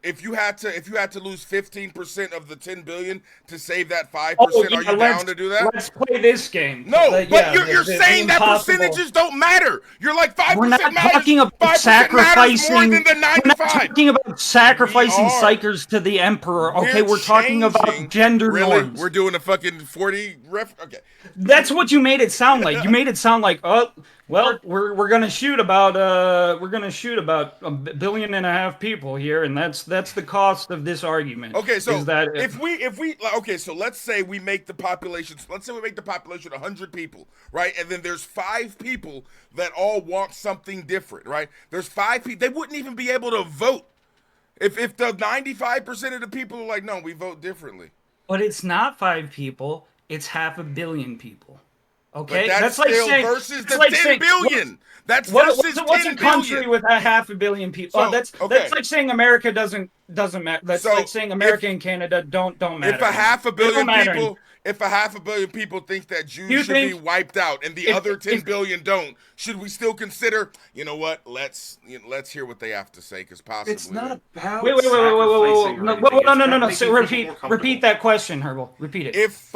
if you had to lose 15% of the 10 billion to save that 5%, are you down to do that? Let's play this game. No, but Yeah, you're the saying that impossible. percentages don't matter. You're like 5% We're not matters. talking about 5% matters sacrificing. more than the We're not 95. talking about sacrificing We are. psychers to the emperor. Okay, we're talking about changing- gender really? norms. We're doing a fucking 40 ref. Okay. That's what you made it sound like. You made it sound like, oh, well, we're gonna shoot about a 1.5 billion people here, and that's the cost of this argument. Okay, so is that if we okay, so let's say we make the population. Let's say we make the population 100 people, right? And then there's 5 people that all want something different, right? There's 5 people. They wouldn't even be able to vote if the 95% of the people are like, no, we vote differently. But it's not 5 people. It's 500 million people. Okay, But that's like still saying versus that's the like 10 saying, billion. That's What's versus a 10 country billion. with 500 million people? So, That's okay. like saying America doesn't matter. That's So, like saying America and Canada don't matter. If a 500 They don't million matter. people, if a 500 million people think that Jews You should be think- wiped out and the if- other 10 if- billion don't, should we still consider? You know what? Let's hear what they have to say because possibly It's not about Wait. sacrificing or No, anything. no. It's So about making repeat people more comfortable. that question, Herbal. Repeat it. if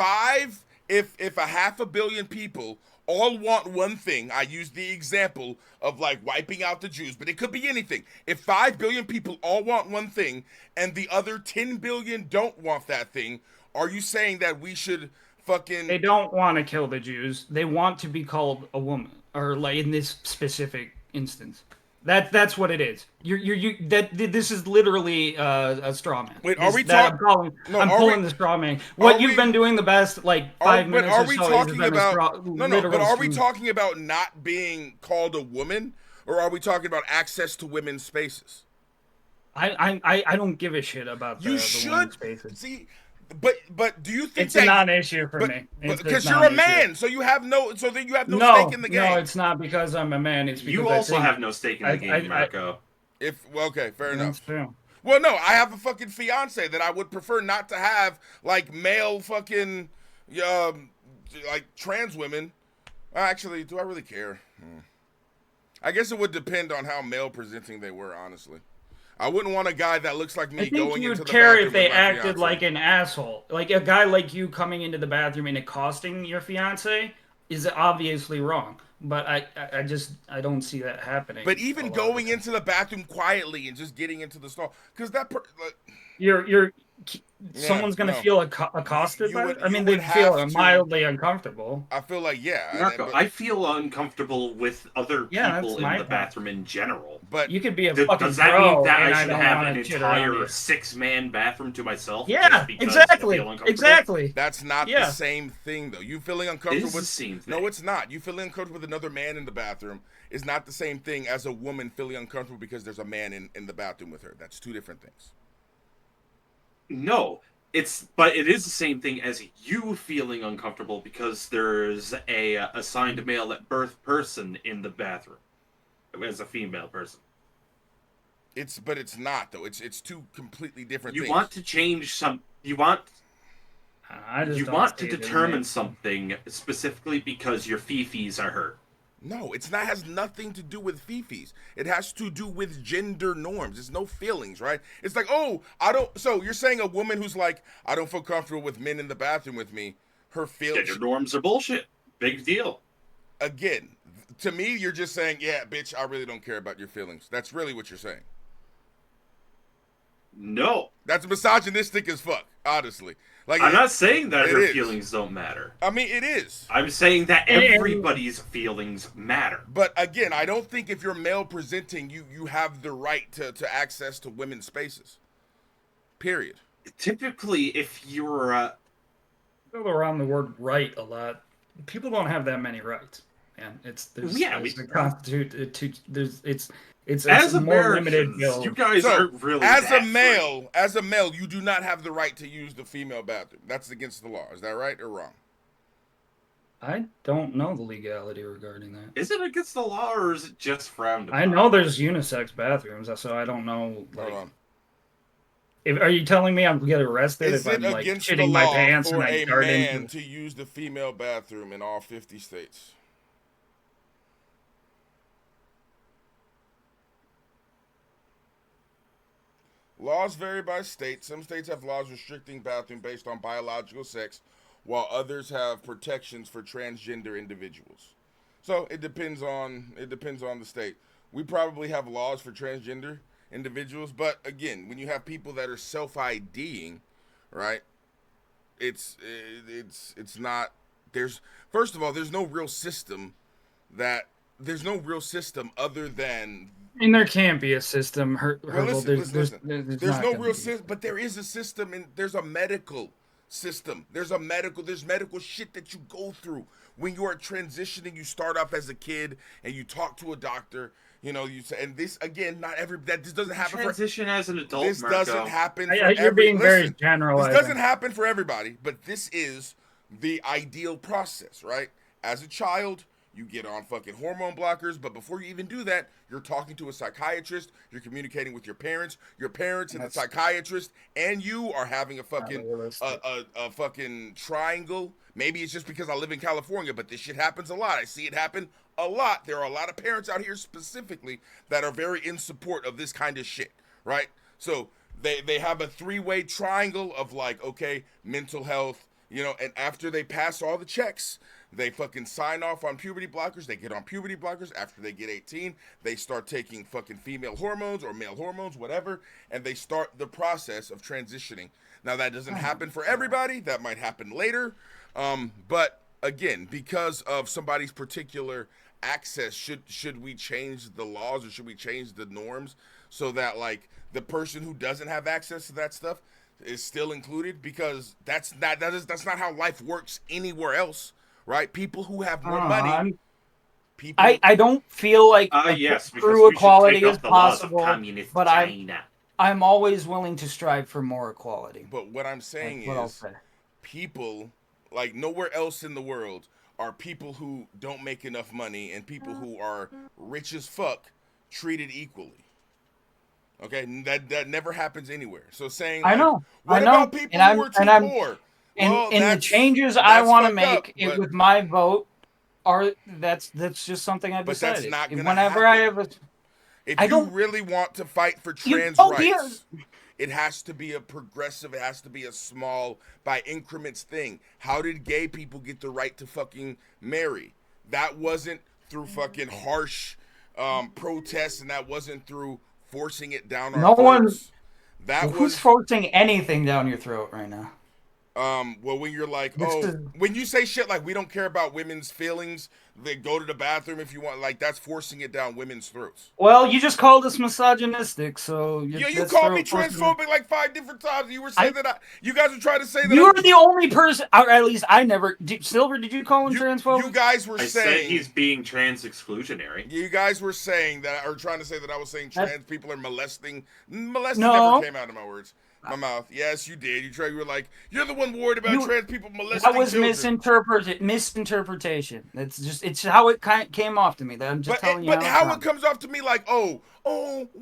a 500 million people all want one thing, I use the example of like wiping out the Jews, but it could be anything. If 5 billion people all want one thing and the other 10 billion don't want that thing, are you saying that we should fucking They don't want to kill the Jews. They want to be called a woman, or like in this specific instance. That's what it is. This is literally a straw man. Wait, are we I'm talking? I'm pulling the straw man. What you've we- been doing the best like 5 minutes are or we so talking is about literal but are we straw- talking about not being called a woman, or are we talking about access to women's spaces? I don't give a shit about You the should women's spaces. see, but do you think It's that a non-issue for me. because you're a man, so you have no stake in the game. No, it's not because I'm a man. It's because You I also think- have no stake in the game, Marco. Okay, fair enough. That's true. Well, no, I have a fucking fiance that I would prefer not to have like male fucking like trans women. Actually, do I really care? I guess it would depend on how male presenting they were, honestly. I wouldn't want a guy that looks like me I think going you'd into the care bathroom if they with my acted fiance. like an asshole. Like a guy like you coming into the bathroom and accosting your fiance is obviously wrong. But I don't see that happening. But even a lot going of the into the bathroom quietly and just getting into the stall, because that time. someone's going to no. feel accosted You by would- it? I you mean, would they'd feel have to- mildly uncomfortable. I feel like Marco, but, I feel uncomfortable with other Yeah, that's people in my the point. bathroom in general. but You could be a fucking Does that bro, mean that and I should don't have wanna an shit around entire you. 6-man bathroom to myself? Yeah, just because exactly, I feel uncomfortable? exactly. that's not Yeah. the same thing, though. You feeling It uncomfortable is the with same thing. No, it's not. You feeling uncomfortable with another man in the bathroom is not the same thing as a woman feeling uncomfortable because there's a man in the bathroom with her. That's two different things. No, but it is the same thing as you feeling uncomfortable because there's a assigned male at birth person in the bathroom as a female person. But it's not, though. It's two completely different You things. want to change some. You want I just you don't want to see it as determine an- something specifically because your fifis are hurt. No, it's not. Has nothing to do with fifis. It has to do with gender norms. It's no feelings, right? It's like, oh, I don't. So you're saying a woman who's like, I don't feel comfortable with men in the bathroom with me. Her feelings. Gender norms are bullshit. Big deal. Again, to me, you're just saying, yeah, bitch, I really don't care about your feelings. That's really what you're saying. No, That's misogynistic as fuck, honestly. Like, I'm not saying that it her is. feelings don't matter. I mean, it is. I'm saying that And- everybody's feelings matter. But again, I don't think if you're male presenting, you have the right to access to women's spaces. Period. Typically, if you're Go around the word right a lot. People don't have that many rights, man. There's the constitute. It's as a more limited Americans, bill. you guys So, aren't really as that a male, you do not have the right to use the female bathroom. That's against the law. Is that right or wrong? I don't know the legality regarding that. Is it against the law or is it just frowned upon? I know there's unisex bathrooms, so I don't know. Hold on. Are you telling me I'm gonna get arrested Is if it I'm like against the shitting my law pants for and I a dart man into? to use the female bathroom in all 50 states? Laws vary by state. Some states have laws restricting bathroom based on biological sex, while others have protections for transgender individuals. So it depends on the state. We probably have laws for transgender individuals, but again, when you have people that are self-IDing, right? It's not. First of all, there's no real system other than. And there can't be a system. Well, listen. There's not no gonna real be. system, but there is a system, and there's a medical system. There's medical shit that you go through when you are transitioning. You start off as a kid, and you talk to a doctor. You know, you say, and this again, this doesn't happen Transition as an adult, This Marco. doesn't happen for You're being very general. This doesn't happen for everybody, but this is the ideal process, right? As a child, you get on fucking hormone blockers, but before you even do that, you're talking to a psychiatrist, you're communicating with your parents and the psychiatrist, and you are having a fucking a fucking triangle. Maybe it's just because I live in California, but this shit happens a lot. I see it happen a lot. There are a lot of parents out here specifically that are very in support of this kind of shit, right? So they have a three-way triangle of like, okay, mental health, you know, and after they pass all the checks, they fucking sign off on puberty blockers. They get on puberty blockers. After they get 18, they start taking fucking female hormones or male hormones, whatever, and they start the process of transitioning. Now, that doesn't happen for everybody. That might happen later. But again, because of somebody's particular access, should we change the laws or should we change the norms so that like the person who doesn't have access to that stuff is still included? Because that's not how life works anywhere else, right? People who have more money. I don't feel like yes, because true we should equality take up is the laws of possible, communist but China. I'm always willing to strive for more equality. But what I'm saying That's what I'll is, say. people like nowhere else in the world are people who don't make enough money and people who are rich as fuck treated equally. Okay, that never happens anywhere. So saying, like, I know, what about people who are too poor? Well, And the changes I want to make with my vote are that's just something I But decided. that's not gonna Whenever I happen. have a, If I you don't- really want to fight for You trans don't hear- rights, it has to be a progressive, it has to be a small, by increments thing. How did gay people get the right to fucking marry? That wasn't through fucking harsh protests, and that wasn't through forcing it down our No one- throats. That Well, was who's forcing anything down your throat right now? well, when you're like, This oh, is- when you say shit like we don't care about women's feelings, they go to the bathroom if you want, like that's forcing it down women's throats. Well, you just called us misogynistic, so Yeah, you that's called me forcing- transphobic like 5 different times. You were saying you guys were trying to say that You were the only person, or at least I never. Silver, did you call him you transphobic? guys were I said saying he's being trans exclusionary. you guys were saying that, or trying to say that I was saying That- trans people are molesting. Molesting No. never came out of my words, my mouth. Yes, you did. You were like, you're the one worried about trans people molesting That was children. misinterpretation. It's how it came off to me. That I'm just telling you. But how it it comes off to me like, oh,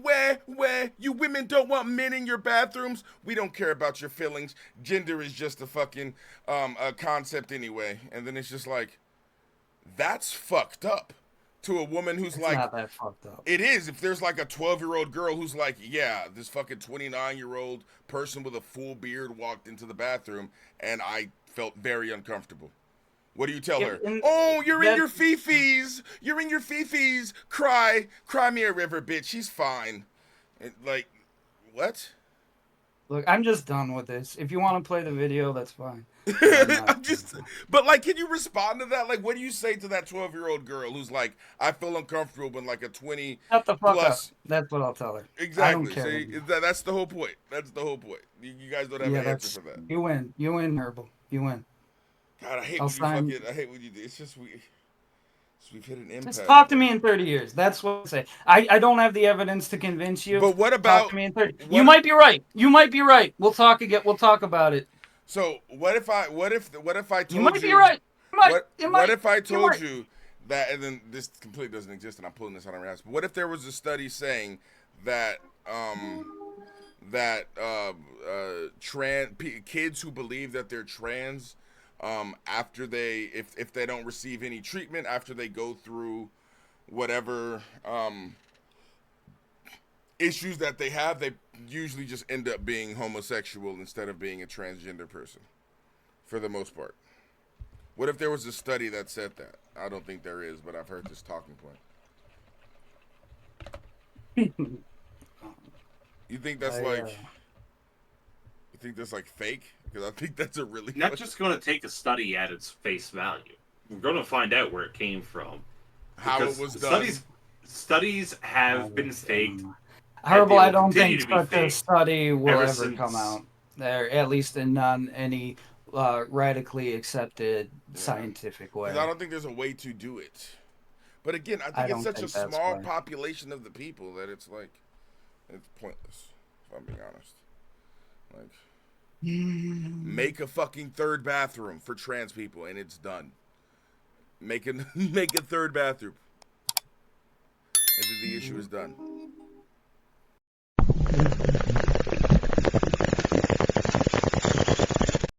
where you women don't want men in your bathrooms. We don't care about your feelings. Gender is just a fucking a concept anyway. And then it's just like, that's fucked up. To a woman who's It's like, not that fucked up. it is. If there's like a 12-year-old girl who's like, yeah, this fucking 29-year-old person with a full beard walked into the bathroom and I felt very uncomfortable. What do you tell her? Oh, you're in your fifis. You're in your fifis. Cry me a river, bitch. She's fine. Like, what? Look, I'm just done with this. If you want to play the video, that's fine. I'm just, but like, can you respond to that? Like, what do you say to that 12-year-old girl who's like, I feel uncomfortable when like a 20 Shut the fuck plus. up. That's what I'll tell her. Exactly. I don't care. See, that's the whole point. That's the whole point. You guys don't have an answer for that. You win. You win, Herbal. You win. God, I hate I'll when you fucking. I hate when you do. It's just we've hit an impasse. Just talk to me in 30 years. That's what I say. I don't have the evidence to convince you. But what about? Talk to me in 30. You might be right. You might be right. We'll talk again. We'll talk about it. So what if I told You might be right. What if I told you that, and then this completely doesn't exist, and I'm pulling this out of my ass. But what if there was a study saying that kids who believe that they're trans, after if they don't receive any treatment, after they go through whatever issues that they have, they usually just end up being homosexual instead of being a transgender person, for the most part. What if there was a study that said that? I don't think there is, but I've heard this talking point. You think that's fake? Because I think that's a really Not just going to take a study at its face value. We're going to find out where it came from. How it was done. Studies have been faked. Herbal, I don't continue think to be such a faked study will ever ever since- come out. There, at least in any radically accepted scientific way. 'Cause I don't think there's a way to do it. But again, I think it's such a small population of the people that it's like, it's pointless, if I'm being honest. Like, make a fucking third bathroom for trans people and it's done. Make a third bathroom. And then the issue is done.